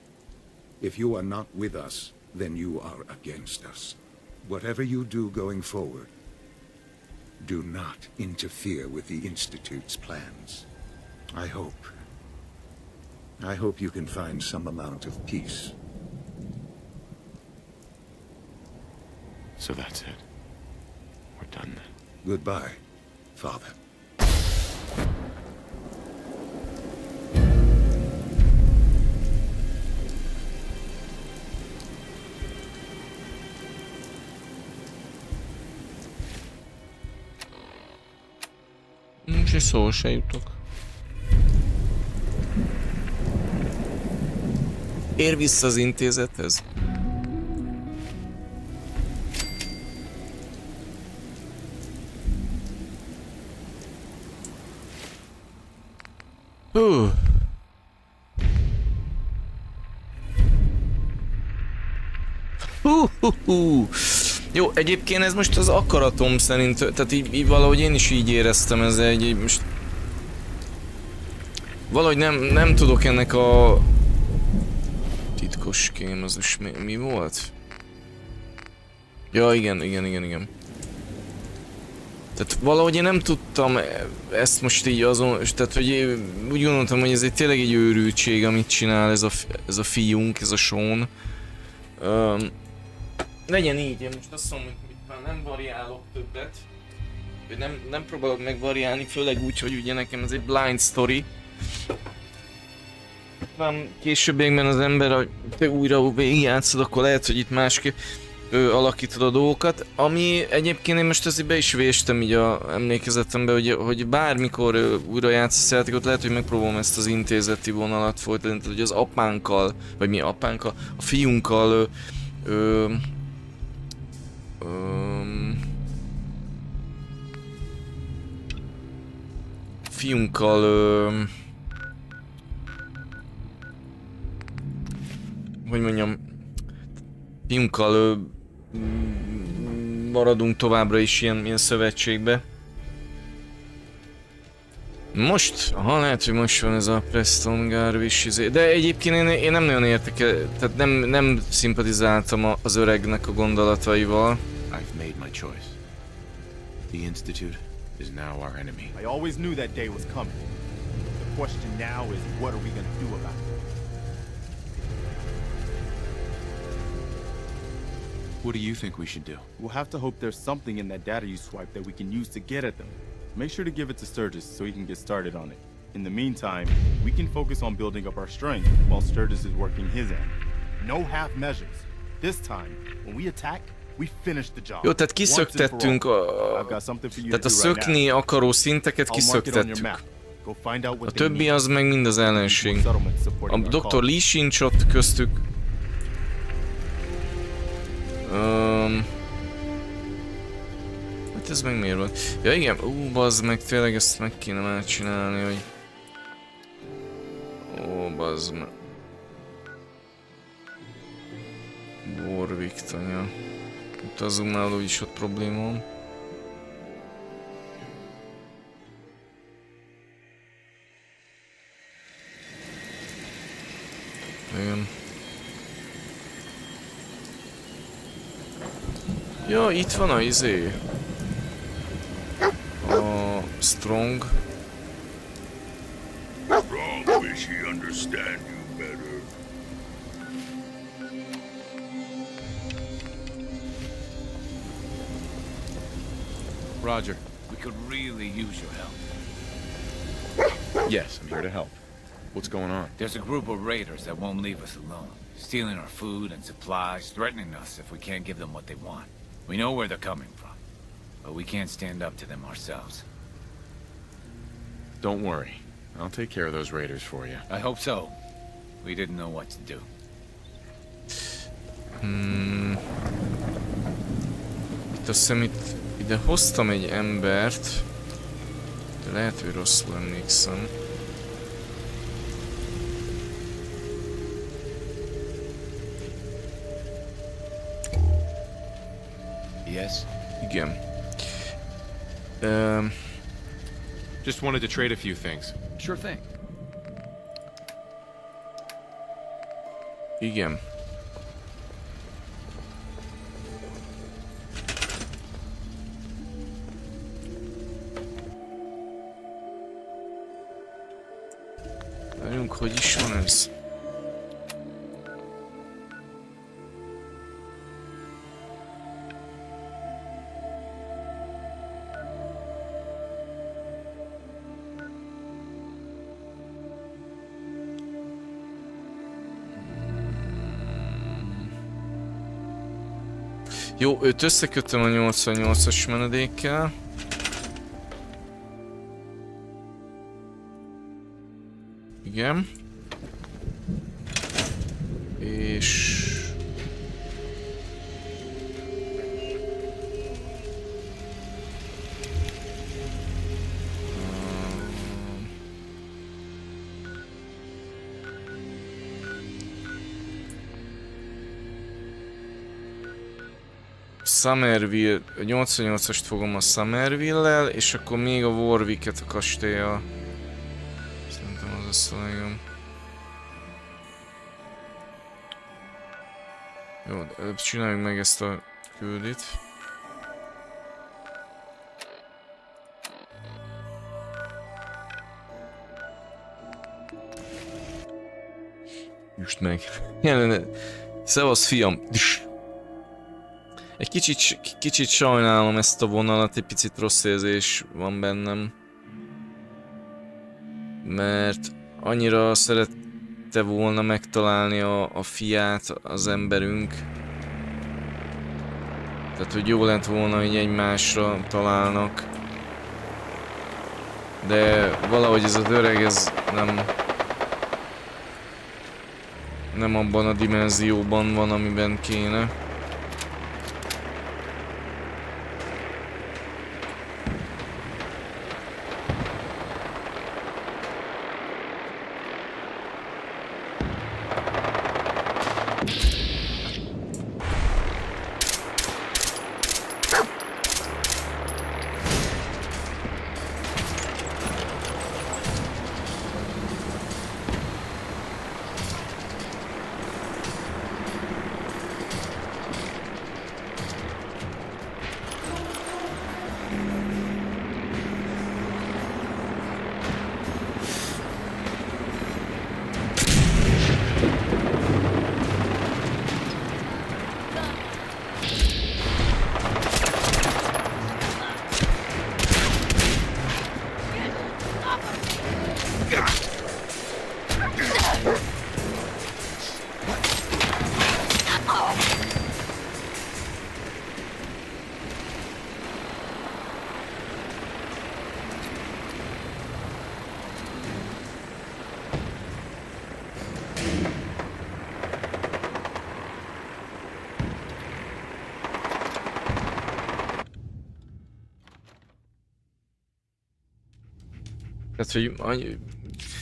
If you are not with us, then you are against us. Whatever you do going forward, do not interfere with the Institute's plans. I hope you can find some amount of peace. So that's it. We're done then. Goodbye, Father. És szó se jutok. Ér vissza az intézethez. Jó, egyébként ez most az akaratom szerint, tehát így valahogy én is így éreztem, ez egy most... Valahogy nem tudok ennek a... Titkos kém, az most mi volt? Ja, igen. Tehát valahogy én nem tudtam ezt most így azon, tehát hogy én úgy gondoltam, hogy ez egy tényleg egy őrültség, amit csinál ez a fiunk, ez a Sean. Legyen így, én most azt mondom, hogy már nem variálok többet. Nem próbálok megvariálni, főleg úgy, hogy ugye nekem ez egy blind story. Nem későbbiekben az ember, hogy te újra végigjátszod, akkor lehet, hogy itt másképp alakítod a dolgokat. Ami egyébként én most azért be is véstem így a emlékezetembe, hogy bármikor újra játszasz játékot, lehet, hogy megpróbálom ezt az intézeti vonalat folytatni, hogy az apánkkal, vagy mi apánkkal, a fiunkkal hogy mondjam, fiunkkal maradunk továbbra is ilyen szövetségbe. Most, lehet, hogy most van ez a Preston Garvish izé, de egyébként én nem nagyon értek, tehát nem szimpatizáltam az öregnek a gondolataival. I've made my choice. The Institute is now our enemy. I always knew that day was coming. The question now is, what are we gonna do about it? What do you think we should do? We'll have to hope there's something in that data you swiped that we can use to get at them. Make sure to give it to Sturgis so he can get started on it. In the meantime, we can focus on building up our strength while Sturgis is working his end. No half measures. This time, when we attack, we finish the job. Jó, tehát kiszöktettünk tehát a szökni akaró szinteket kiszöktettük. A többi az meg mind az ellenség. A Dr. Lee sincs ott köztük. Hát ez meg miért volt? Ja igen, bazd meg, tényleg ezt meg kéne már csinálni, hogy... Bazd meg... Warwick tanya. Utazunk már, úgyis ott probléma van. Igen. Ja, itt van a izé. A Strong. Strong wish he understand you better. Roger. We could really use your help. Yes, I'm here to help. What's going on? There's a group of raiders that won't leave us alone, stealing our food and supplies, threatening us if we can't give them what they want. We know where they're coming from, but we can't stand up to them ourselves. Don't worry. I'll take care of those raiders for you. I hope so. We didn't know what to do. Itt azt hiszem ide hoztam egy embert, de lehet, hogy rosszul emlékszem. Yes? Igen. Just wanted to trade a few things. Sure thing. Igen. Várjunk, hogy is van ez? Jó, őt összekötöm a 88-as menedékkel. Igen. És... Somerville, 88-ast fogom a Somerville-lel, és akkor még a Warwicket a kastéllyal. Szerintem az lesz a legjobb. Jó, de csináljuk meg ezt a küldit. Just meg. Szevasz, fiam! Egy kicsit sajnálom ezt a vonalat, egy picit rossz érzés van bennem. Mert annyira szerette volna megtalálni a fiát az emberünk. Tehát, hogy jó lett volna, hogy egymásra találnak. De valahogy ez az öreg, ez nem abban a dimenzióban van, amiben kéne.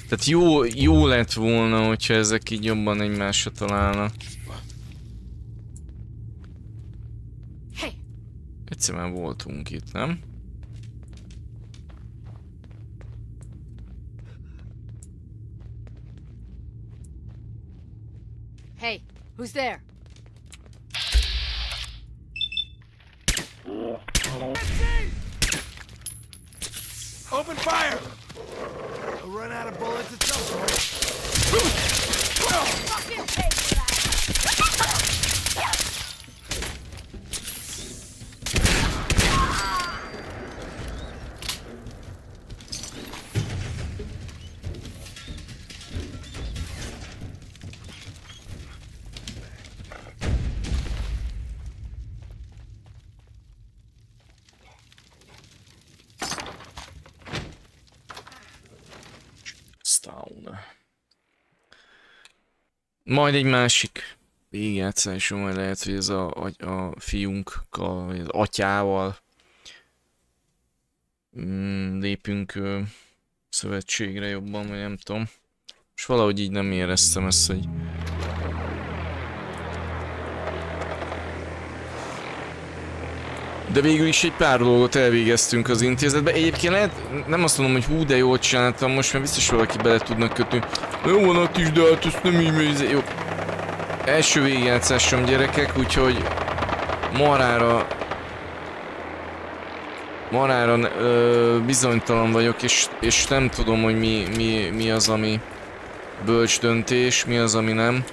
Tehát jó lett volna, hogyha ezek így jobban egymásra találnak. Egyszer már voltunk itt, nem? Hey, who's there? Open fire! I'll run out of bullets at some point. Fucking take that! Majd egy másik végigjátszáson majd lehet, hogy ez a fiunkkal, vagy az atyával lépünk szövetségre jobban, vagy nem tudom. És valahogy így nem éreztem ezt, hogy... De végül is egy pár dolgot elvégeztünk az intézetben. Egyébként lehet, nem azt mondom, hogy hú, de jól csináltam most, mert biztos valaki bele tudnak kötni. Jó van ott is, de hát ezt nem így, jó. Első végigjátszásom, gyerekek, úgyhogy marára bizonytalan vagyok, és nem tudom, hogy mi az, ami bölcs döntés, mi az, ami nem.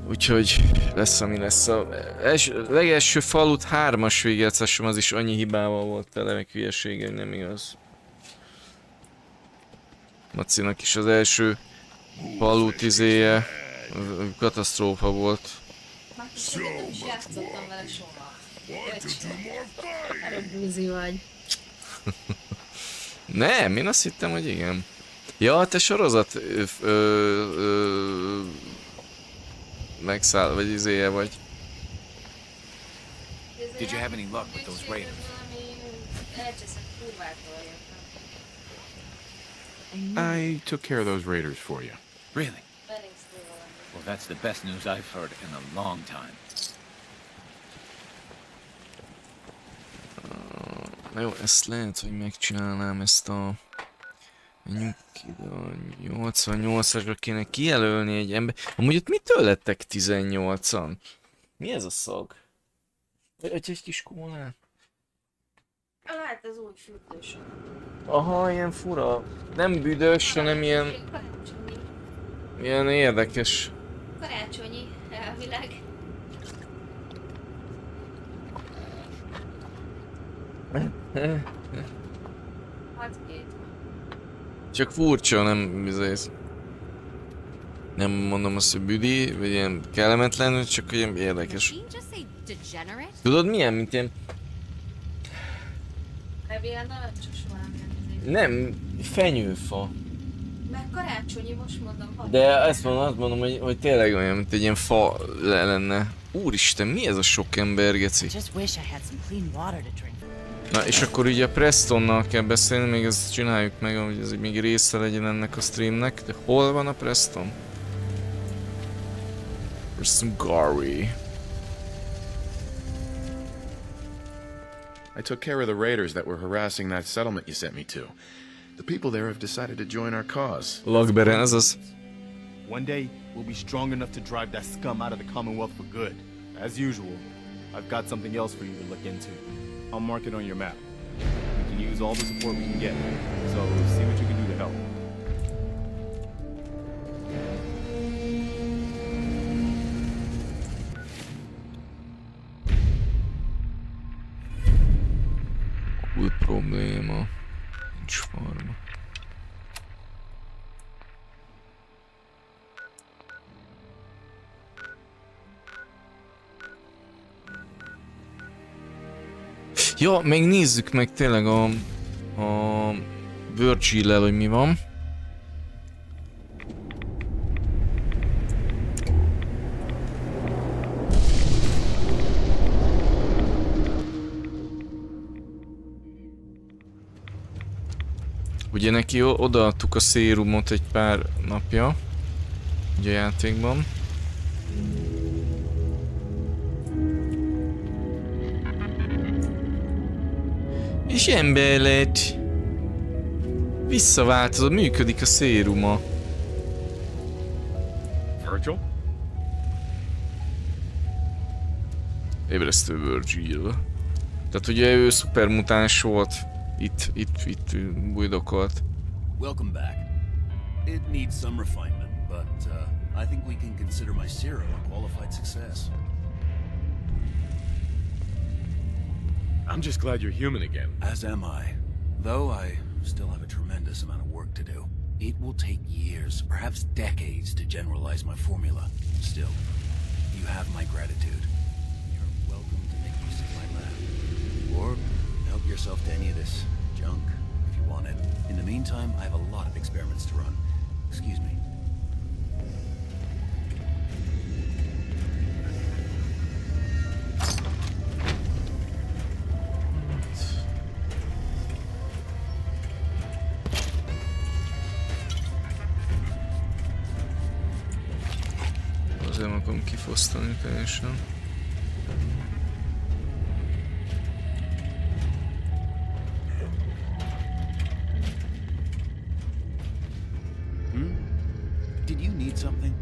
Úgyhogy lesz, ami lesz. A legelső falut 3-as végigjátszásom, az is annyi hibával volt tele, meg hülyesége, hogy nem igaz. Macinak is az első falut izéje katasztrófa volt. is játszottam vele soha. Erről búzi vagy. Nem, én azt hittem, hogy igen. Ja, te sorozat megszáll, vagy izéje vagy. Did you have any luck with those raiders? I took care of those raiders for you. Really? Well, that's the best news I've heard in a long time. Na jó, ezt lehet, hogy megcsinálnám ezt a... Menjünk ide, a 88-asra kéne kijelölni egy ember. Amúgy ott mitől lettek 18-an? Mi ez a szag? Vagy egy kis kólát? Lehet ez úgy fürtös. Aha, ilyen fura. Nem büdös, hanem ilyen... Ilyen érdekes. Karácsonyi, elvileg. Csak furcsa, nem mondom azt, hogy büdi, vagy ilyen kellemetlen, csak ilyen érdekes. Tudod milyen, mint ilyen... Ilyen narancsos valami. Nem, fenyőfa. Meg karácsonyi, most mondom. De azt mondom, hogy tényleg olyan, mint egy ilyen fa lenne. Úristen, mi ez a sok ember, geci? Na, és akkor ugye a Prestonnal kell beszélni, még ezt csináljuk meg, hogy ez még része legyen ennek a streamnek. De hol van a Preston? Preston Gary. I took care of the raiders that were harassing that settlement you sent me to. The people there have decided to join our cause. Lakberen, azaz. One day, we'll be strong enough to drive that scum out of the Commonwealth for good. As usual, I've got something else for you to look into. I'll mark it on your map. We can use all the support we can get, so see what you can do to help. Új probléma. Nincs forma. Ja, még nézzük meg tényleg a Virgil-el, hogy mi van. Ugye neki odaadtuk a szérumot egy pár napja, ugye a játékban. És ember lett. Visszaváltozott, működik a széruma. Virgil? Ébresztő Virgil. Tehát ugye ő szupermutáns volt. Itt bujdokolt. Welcome back. It needs some refinement, but I think we can consider my serum a qualified success. I'm just glad you're human again. As am I. Though I still have a tremendous amount of work to do. It will take years, perhaps decades, to generalize my formula. Still, you have my gratitude. You're welcome to make use of my lab. Or help yourself to any of this junk, if you want it. In the meantime, I have a lot of experiments to run. Excuse me. Azért nem akarom kifosztani teljesen. Did you need something?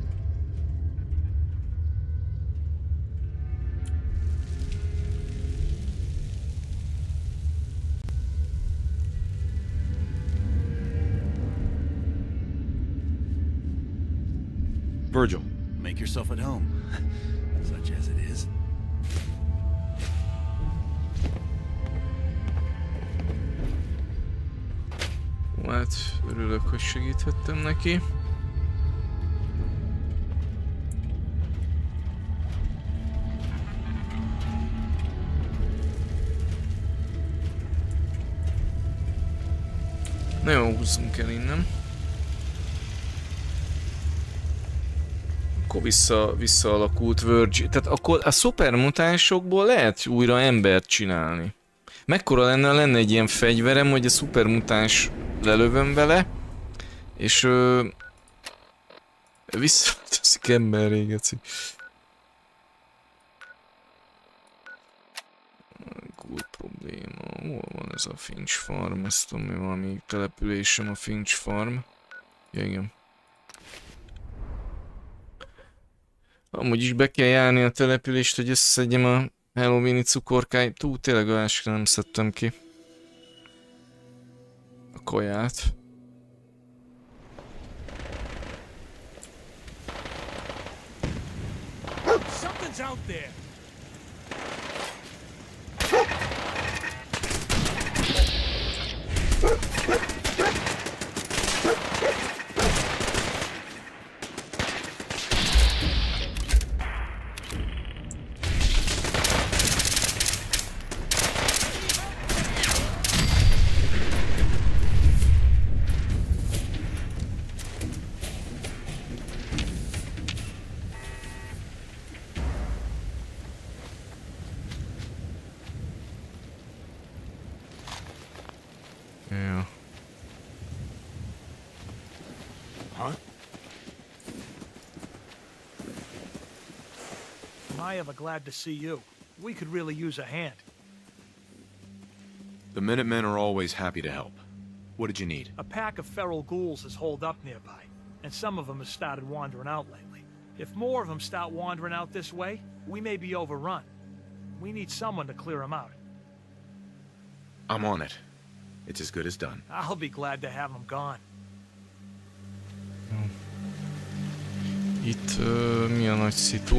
Virgil. Make yourself at home, such as it is. Hát, örülök, hogy segíthettem neki. Na jó, húzzunk el innen. Akkor visszaalakult Virgin. Tehát akkor a szupermutánsokból lehet újra embert csinálni. Mekkora lenne egy ilyen fegyverem, hogy a szupermutáns lelövöm vele, és visszateszik emberré, geci. Cool probléma. Hol van ez a Finch Farm? Ezt tudom, mi valami településem a Finch Farm. Ja, igen. Amúgy is be kell járni a települést, hogy összeszedjem a Halloween-i cukorkáit. Tényleg a másikra nem szedtem ki. A kaját. Something's out there. Ja. Huh? Am I ever glad to see you? We could really use a hand. The Minutemen are always happy to help. What did you need? A pack of feral ghouls is holed up nearby, and some of them have started wandering out lately. If more of them start wandering out this way, we may be overrun. We need someone to clear them out. I'm on it. It's as good as done. I'll be glad to have them gone. Itt mi a nagy szitu?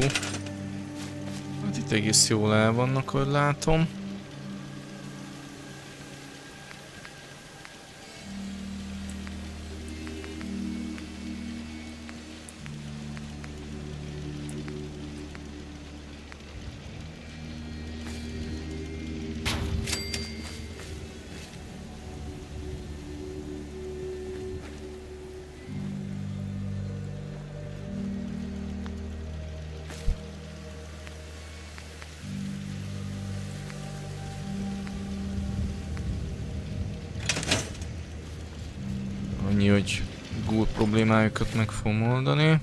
Hát itt egész jól el vannak, ahogy látom. Annyi, hogy ghoul problémájukat meg fogom oldani.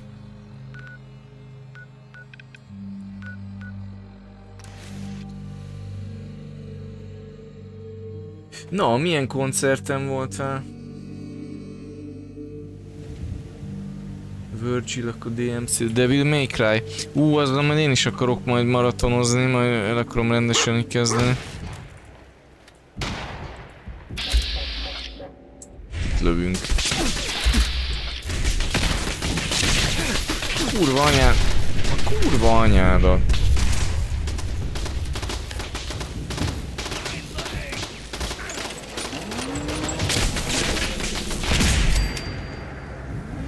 Na, milyen koncerten voltál? Virgil, akkor DMC, Devil May Cry. Azzal majd én is akarok majd maratonozni, majd el akarom rendesen így kezdeni. Lövünk. Kurva anyád! A kurva anyádat!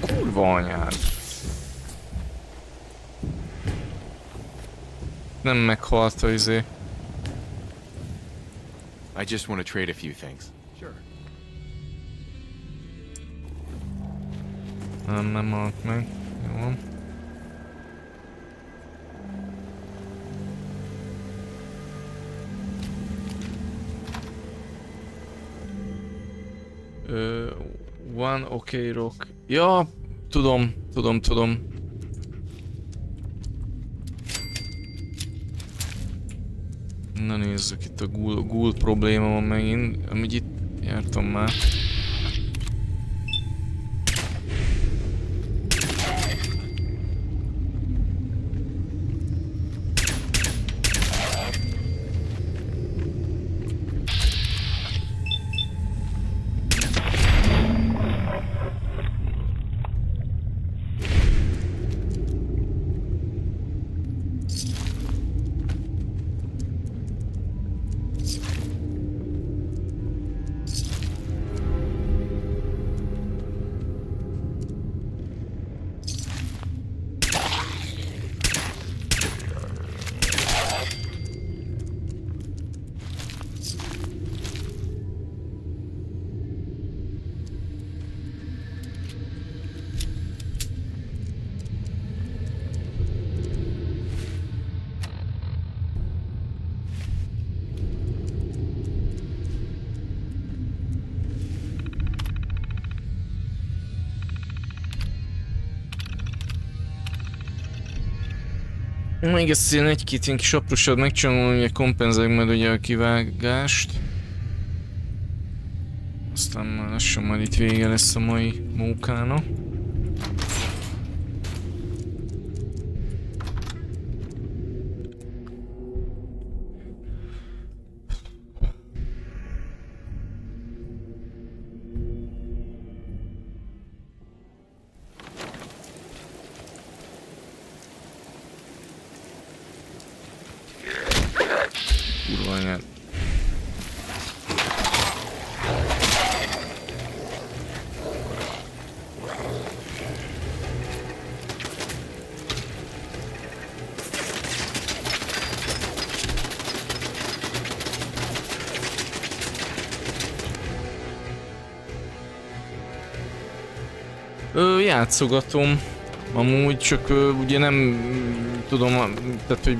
Kurva anyád! Nem meghalt a izé. I just want to trade a few things. Sure. Nem halt meg. Jó. One okay rock. Ja, tudom. Na nézzük, itt a ghoul probléma van megint, amíg itt jártam már. Még ezt ilyen egy-két ilyen kis apróság megcsinálom, hogy kompenzáljuk majd ugye a kivágást. Aztán már lassan majd itt vége lesz a mai mókának. Kurva anyád. Játszogatom. Amúgy csak ugye nem tudom, tehát hogy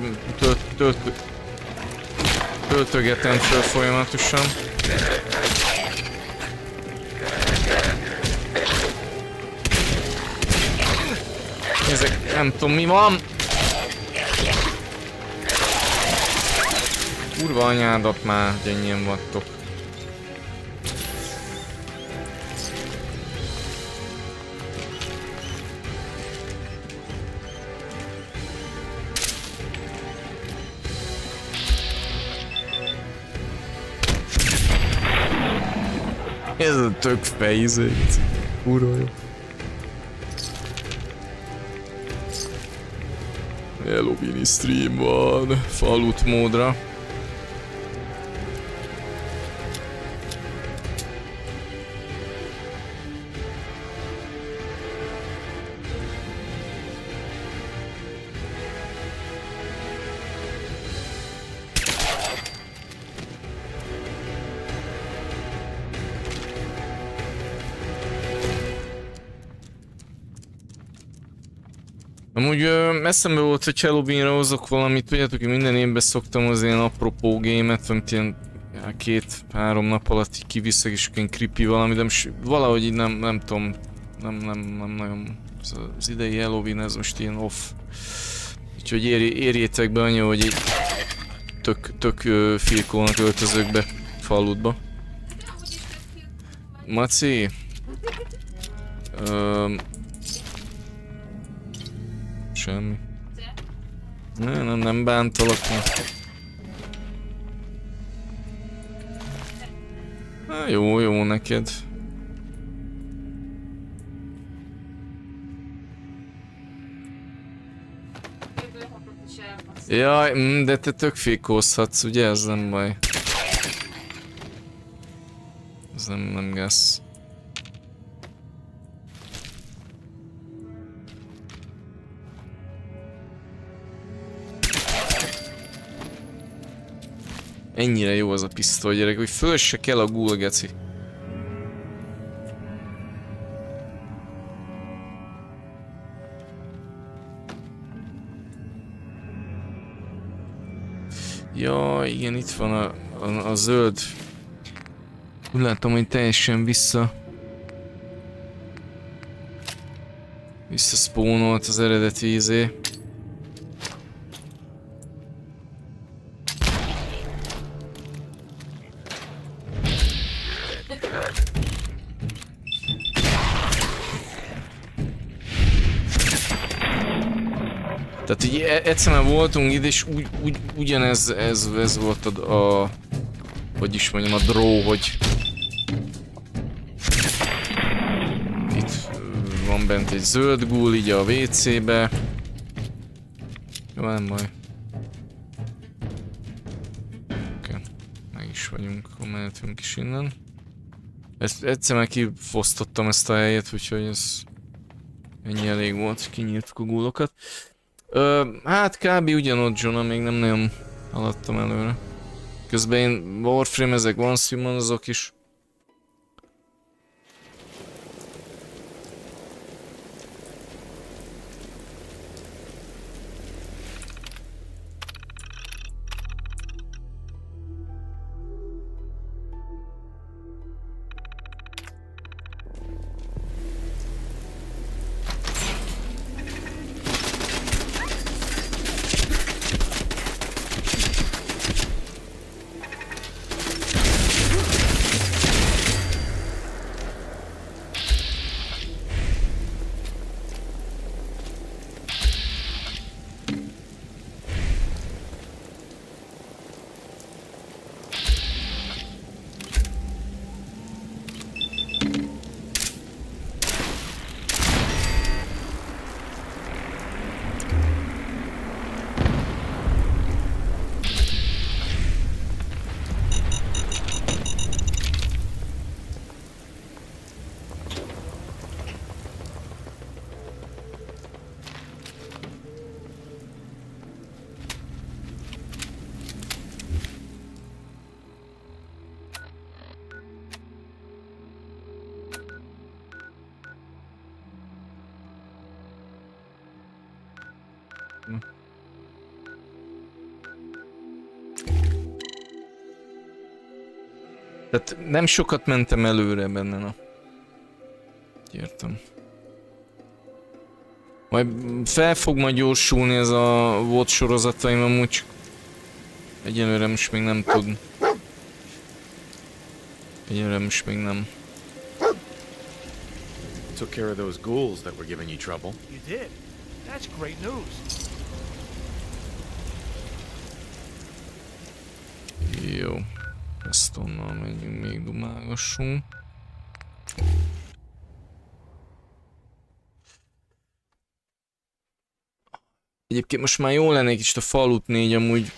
töltögetem föl folyamatosan. Ezek nem tudom mi van. Kurva anyádat már, hogy ennyien vagytok. Ez a tök fejzét. Kurva jó. Hello, mini stream van. Falut módra. Amúgy eszembe volt, hogy Halloweenra hozok valamit, tudjátok, hogy minden évben szoktam az ilyen apropó gémet, amit ilyen 2-3 nap alatt így kiviszek, és ilyen creepy valami, de most valahogy így nem tudom, nem nagyon, az idei Halloween ez most ilyen off. Úgyhogy érjétek be annyi, hogy így tök filkónak öltözök be faludba. Maci? Semmi. Nem bántalak. Jó neked. Jaj, de te tök fékozhatsz, ugye? Ez nem baj. Ez nem gáz. Ennyire jó az a pisztoly, gyerek, hogy föl se kell a ghoul, geci. Ja, igen, itt van a zöld. Úgy látom, hogy teljesen visszaspawnolt az eredeti izé. Tehát így egyszerűen voltunk ide, és ugyanez volt hogy is mondjam, a draw, hogy itt van bent egy zöld ghoul, így a WC-be. Jó, nem baj. Oké, meg is vagyunk, akkor mehetünk is innen. Egyszerűen kifosztottam ezt a helyet, úgyhogy ez ennyi elég volt, kinyírtuk a ghoulokat. Hát kb. Ugyanott John, még nem nagyon haladtam előre. Közben én Warframe, ezek One Simon, azok is. Tehát nem sokat mentem előre benne, na. Értem. Majd fel fog majd gyorsulni ez a volt sorozataim, amúgy csak egyelőre most még nem tud. Egyelőre most még nem. Took care of those ghouls that were giving you trouble. You did? That's great news. Jó. Ezt onnan menjünk, még dumálgassunk. Egyébként most már jó lenne egy kicsit a Falut 4 amúgy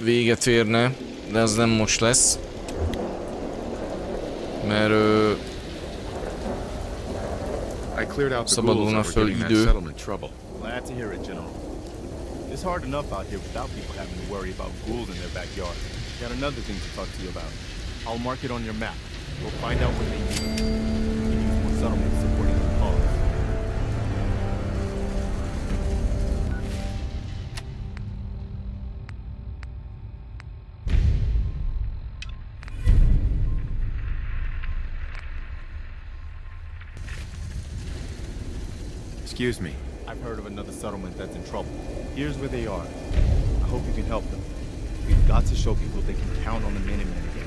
véget érne, de az nem most lesz. Mert szabadulna föl idő. Glad to hear it, General. It's hard enough out here without people having to worry about ghouls in their backyard. Got another thing to talk to you about. I'll mark it on your map. We'll find out what they need. We can use more settlements supporting the cause. Excuse me. I've heard of another settlement that's in trouble. Here's where they are. I hope you can help them. We've got to show people they can count on the Minutemen again.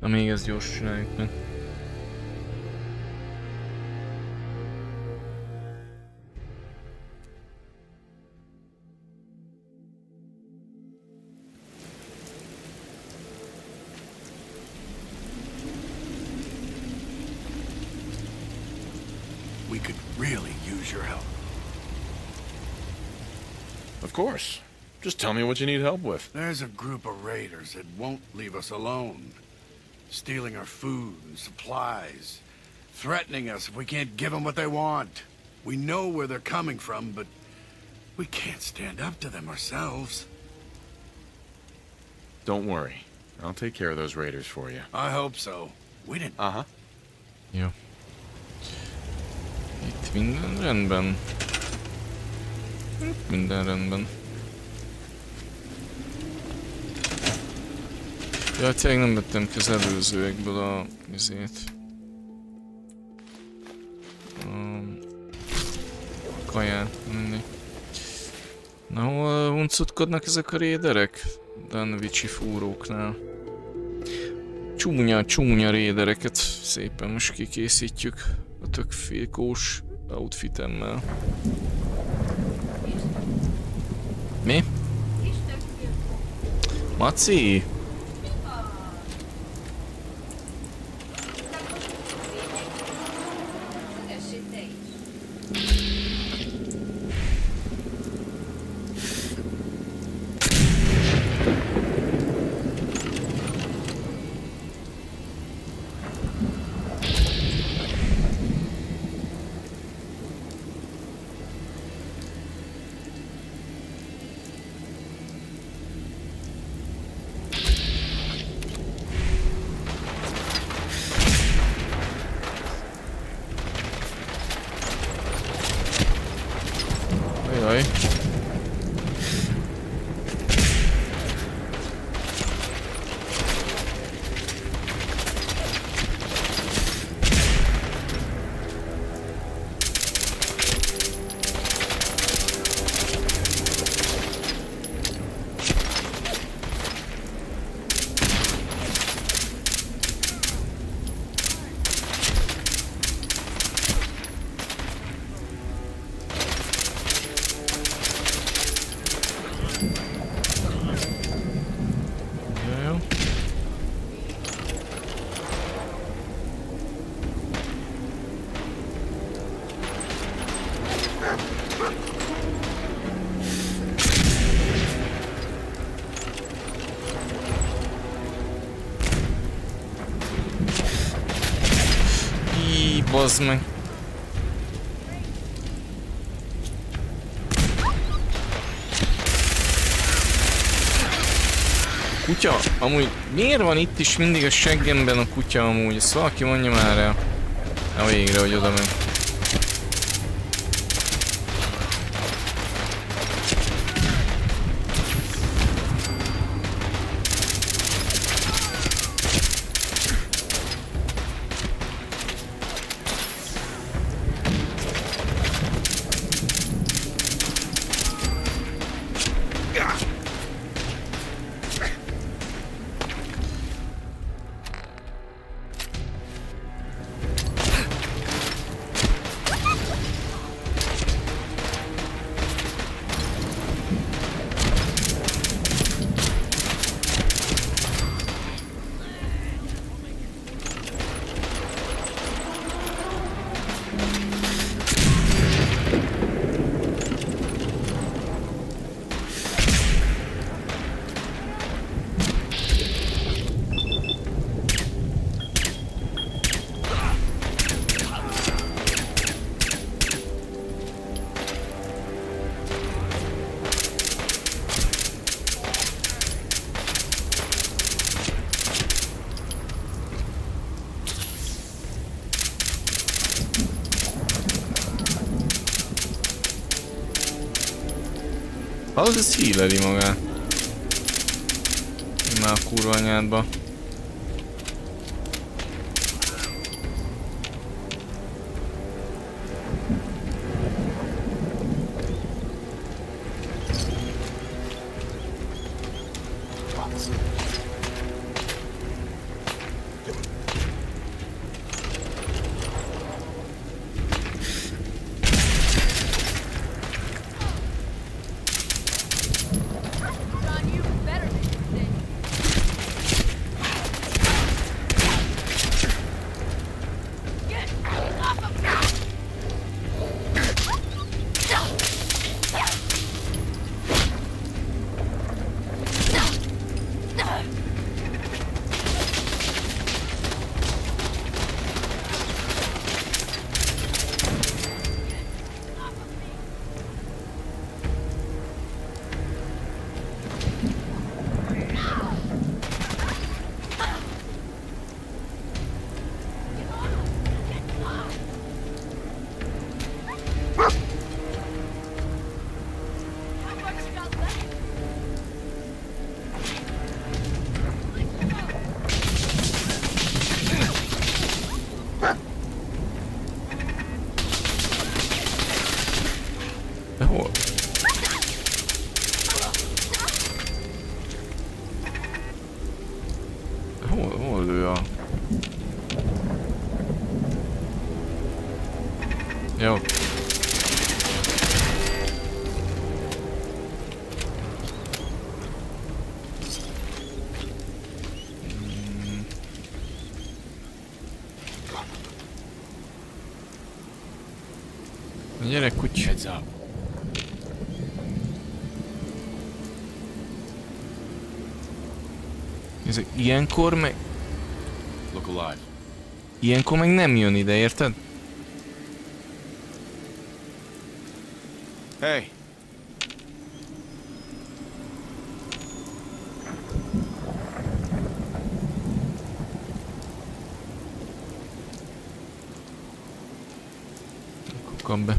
Na még ezt gyors csináljuk meg. We could really use your help. Of course. Just tell me what you need help with. There's a group of raiders that won't leave us alone. Stealing our food and supplies. Threatening us if we can't give them what they want. We know where they're coming from, but we can't stand up to them ourselves. Don't worry. I'll take care of those raiders for you. I hope so. We didn't... Uh-huh. Jó. Itt minden rendben. Itt minden rendben. Ja, tényleg nem vettem ki az előzőekből a vizét. Kaját, mindig. Na, hol huncutkodnak ezek a réderek? Danvicsi fúróknál. Csúnya rédereket szépen most kikészítjük a tök fékós outfitemmel. Mi? Maci? Ajaj. Bazd meg. Kutya, amúgy miért van itt is mindig a seggemben a kutya amúgy? Ezt valaki mondja már el. A végre, hogy oda megy. Az ez híleli magát. Már a kurva anyádba. Hol lő a... Jó. Gyere, kutya. Ez ilyenkor meg... Look alive. Ilyenkor meg nem jön ide, érted? Hey. Kap be.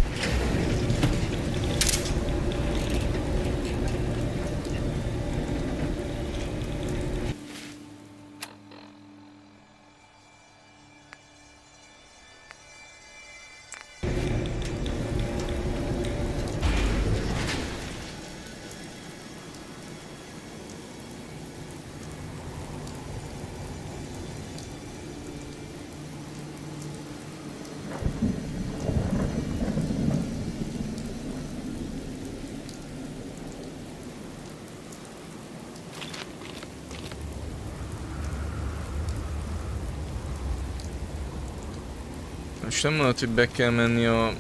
Most nem mondod, hogy be kell menni a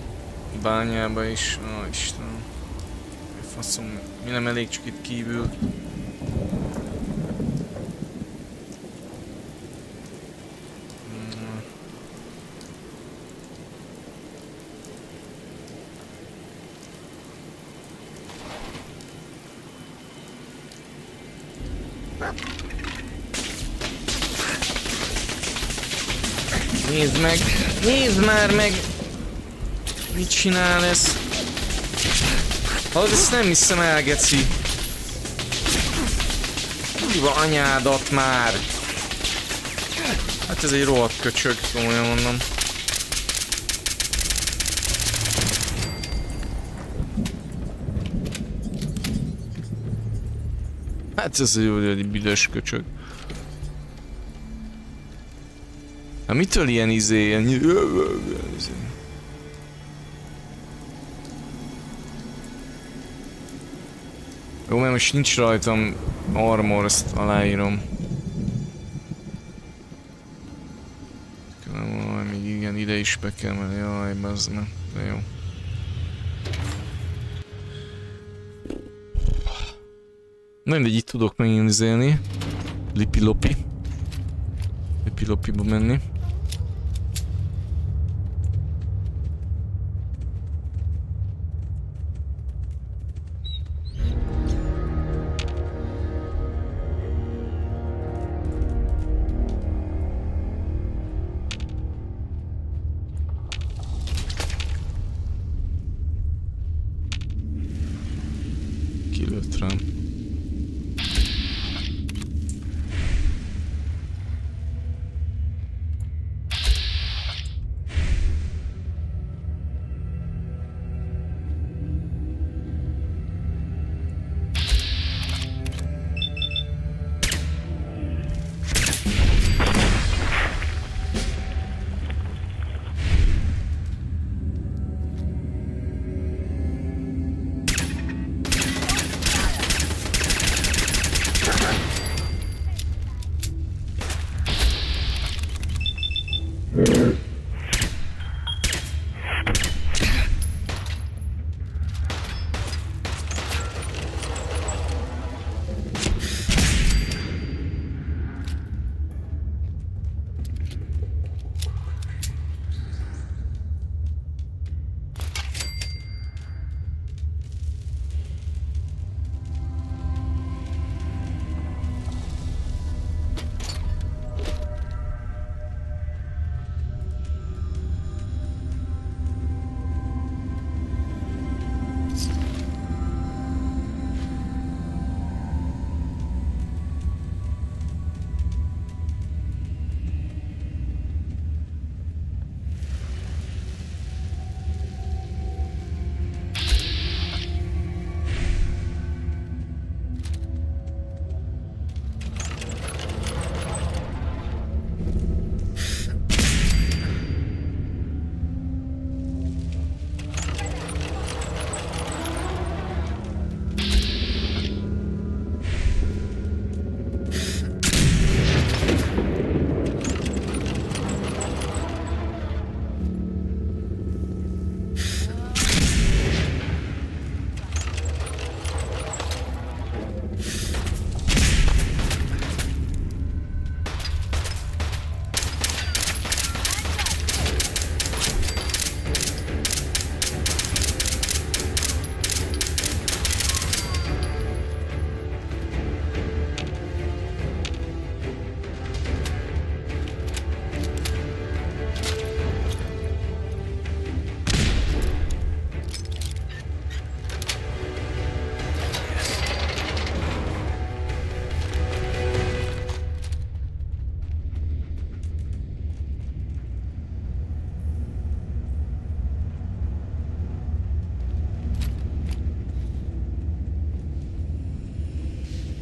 bányába is. Ó, Istenem. Faszom, mi nem elég csak itt kívül. Nézd meg! Nézd már meg! Mit csinál ez? Ezt nem hiszem el, geci. Hívva anyádat már! Hát ez egy rohadt köcsög, komolyan mondom. Hát ez egy büdös köcsög. Hát mitől ilyen ilyen... Jó, mert most nincs rajtam armor, ezt aláírom. Még igen, ide is be kell menni, jaj, bazd meg, de jó. Na mindegy, itt tudok megint izélni. Lipi-lopi. Lipi-lopiba menni. Kilőtt rám.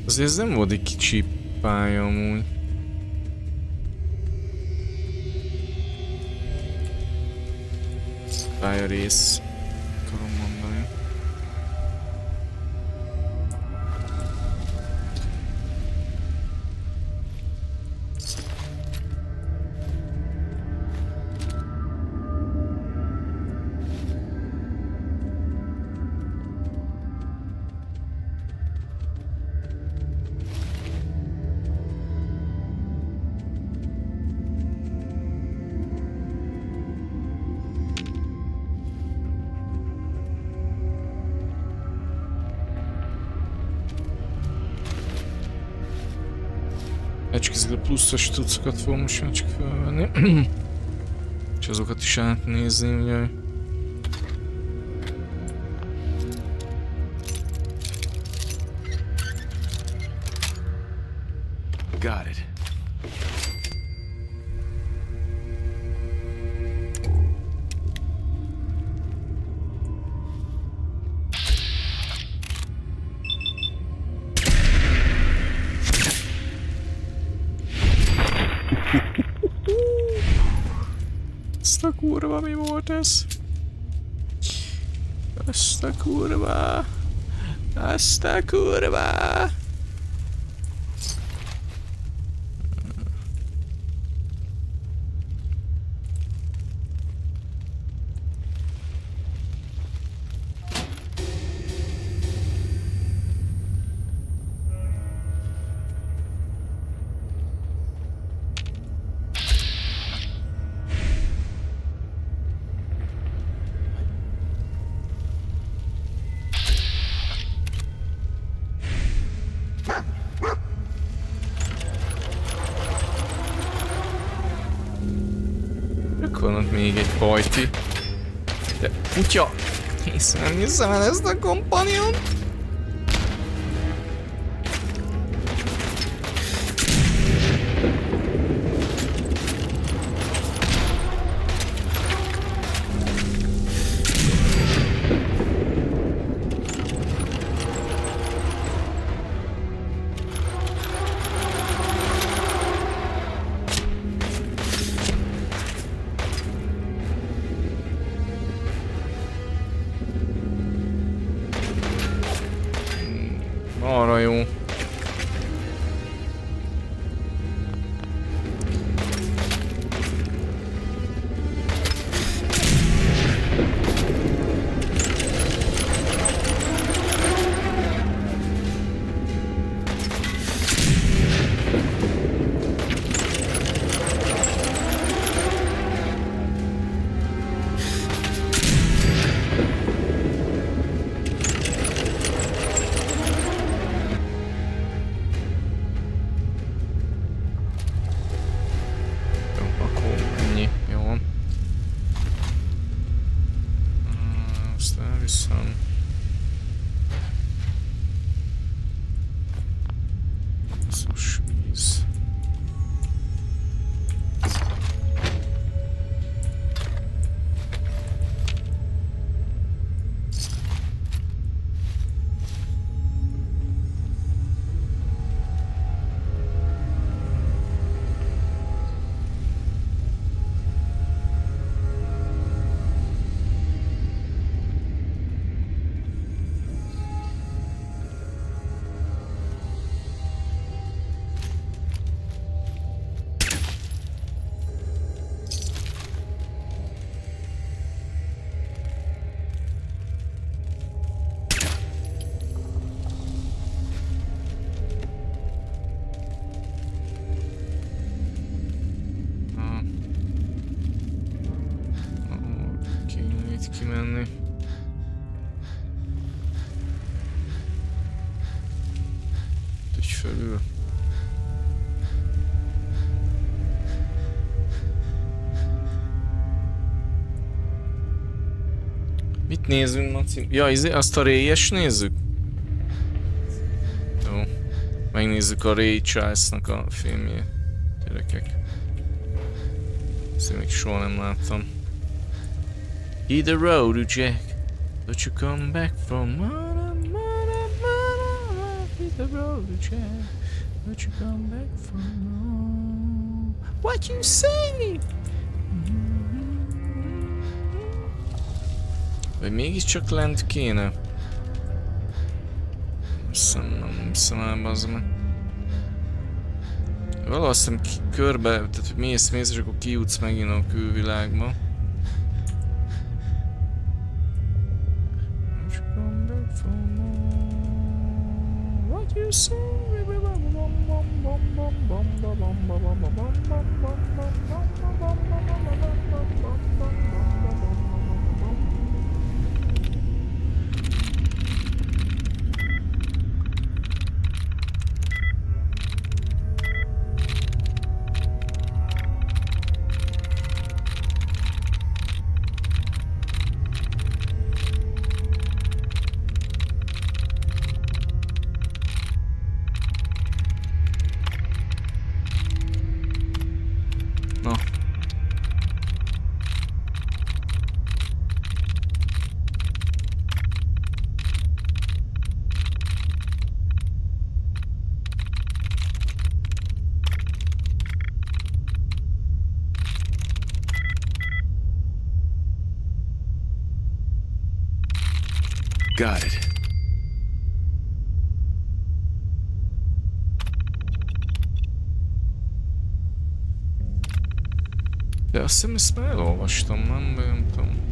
Azért ez nem volt egy kicsi pálya amúgy. Pálya rész. Akarom mondani. Hát csak ezeket a pluszos tudszokat fogom most már csak felvenni. És azokat is átnézni, ugye. Got it. Ezt a kurva, mi volt ez? Ezt a kurva! Ezt a kurva! Van ott még egy pajti. De kutya! Nem hiszem el ezt a kompanion. Arra jó. Kimenni. Egy fölül. Mit nézünk, Maci? Ja, azt a réjes nézzük? Jó. Megnézzük a Ray Charles-nak a filmjét. Gyerekek. Ezt én még soha nem láttam. Hit the road, Jack. Don't you come back from hit the road, Jack. Don't you come back from what you say? Vagy mégiscsak lent kéne? Nem hiszem el, bazd meg. Valahogy azt hiszem körbe, tehát hogy mész és akkor kijutsz megint a külvilágba. What you say? Got it. De azt hiszem, ezt már elolvastam, nem tudom.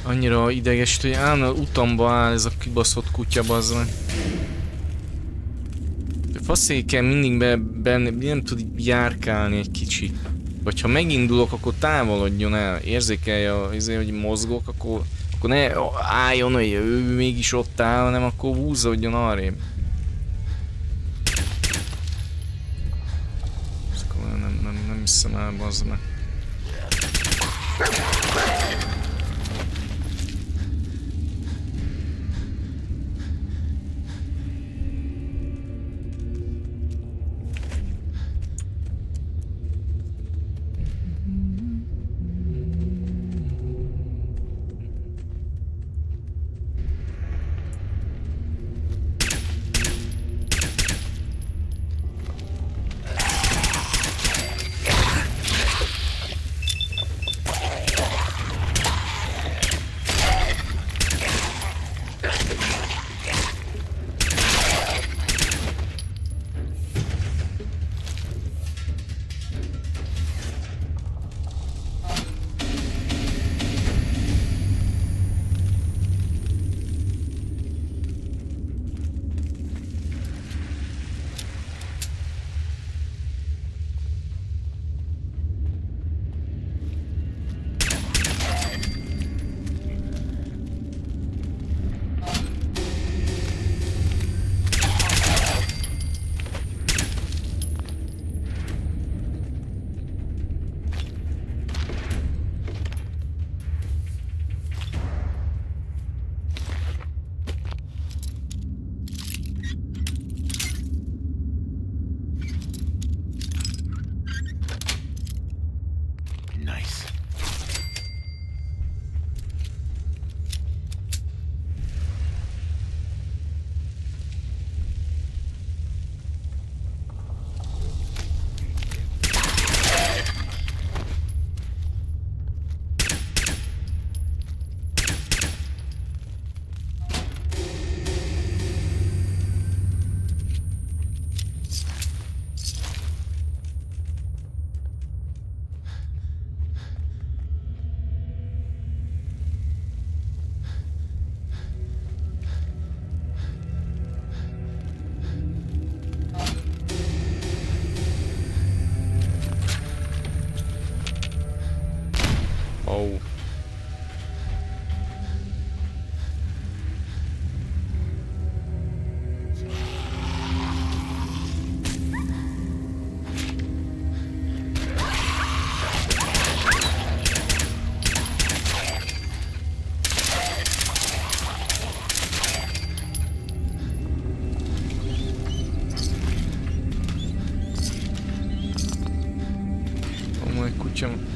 Annyira ideges, hogy állandóan utamba áll ez a kibaszott kutya, bazd meg. Faszéken mindig nem tud járkálni egy kicsit. Vagy ha megindulok, akkor távolodjon el. Érzékelje, hogy mozgok, akkor ne álljon, hogy ő mégis ott áll, hanem akkor húzzódjon arrébb. Nem hiszem el, bazd meg.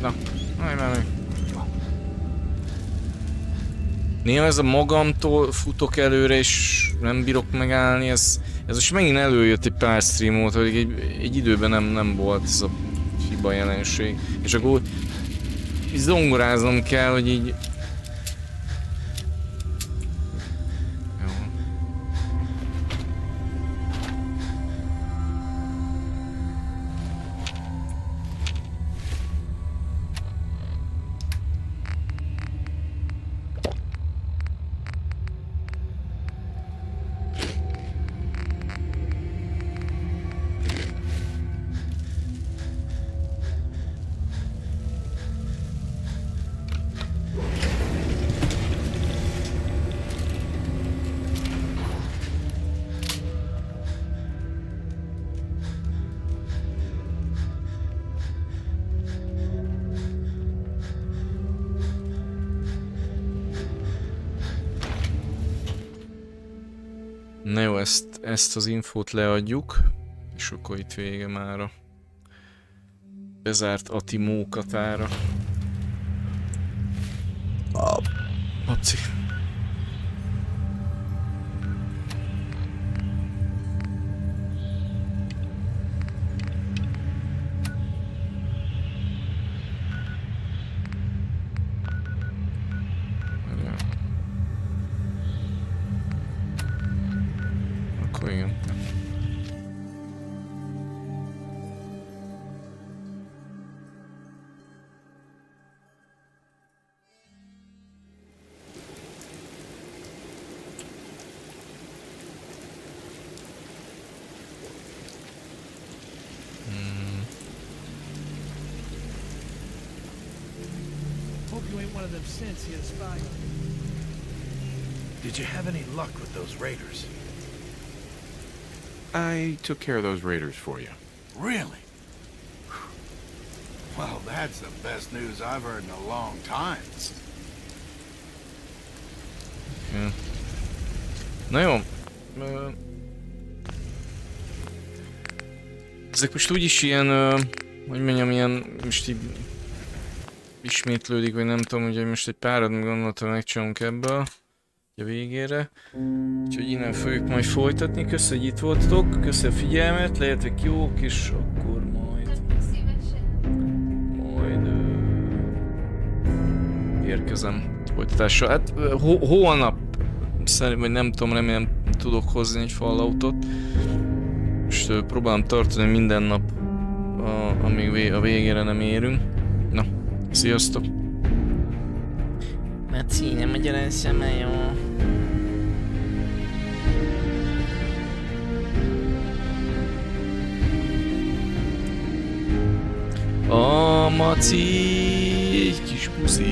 Na, meg. Néha ez a magamtól futok előre és nem bírok megállni, ez most megint előjött egy pár stream óta, hogy egy időben nem volt ez a hiba jelenség. És akkor zongoráznom kell, hogy így... Na jó, ezt az infót leadjuk, és akkor itt vége mára. Bezárt Ati mókatára. Apci. Akkor igen. Hope you ain't one of them synths here to spy on you. Did you have any luck with those raiders? I took care of those raiders for you. Really? Well, that's the best news I've heard in a long time. Ja. Na jó. Ezek most úgyis ilyen, hogy mondjam, ilyen, most így ismétlődik, vagy nem tudom, hogy most egy párat gondoltam, megcsinálunk ebből a végére. Úgyhogy innen fogjuk majd folytatni. Köszönöm, hogy itt voltatok, köszönöm a figyelmet, legyetek jók, és akkor majd érkezem folytatásra. Hát holnap szerintem, vagy nem tudom, remélem tudok hozni egy Falloutot. Most próbálom tartani minden nap, amíg a végére nem érünk. Na, sziasztok! Maci, nem magyarázzam már, jó? A Maci, egy kis puszi.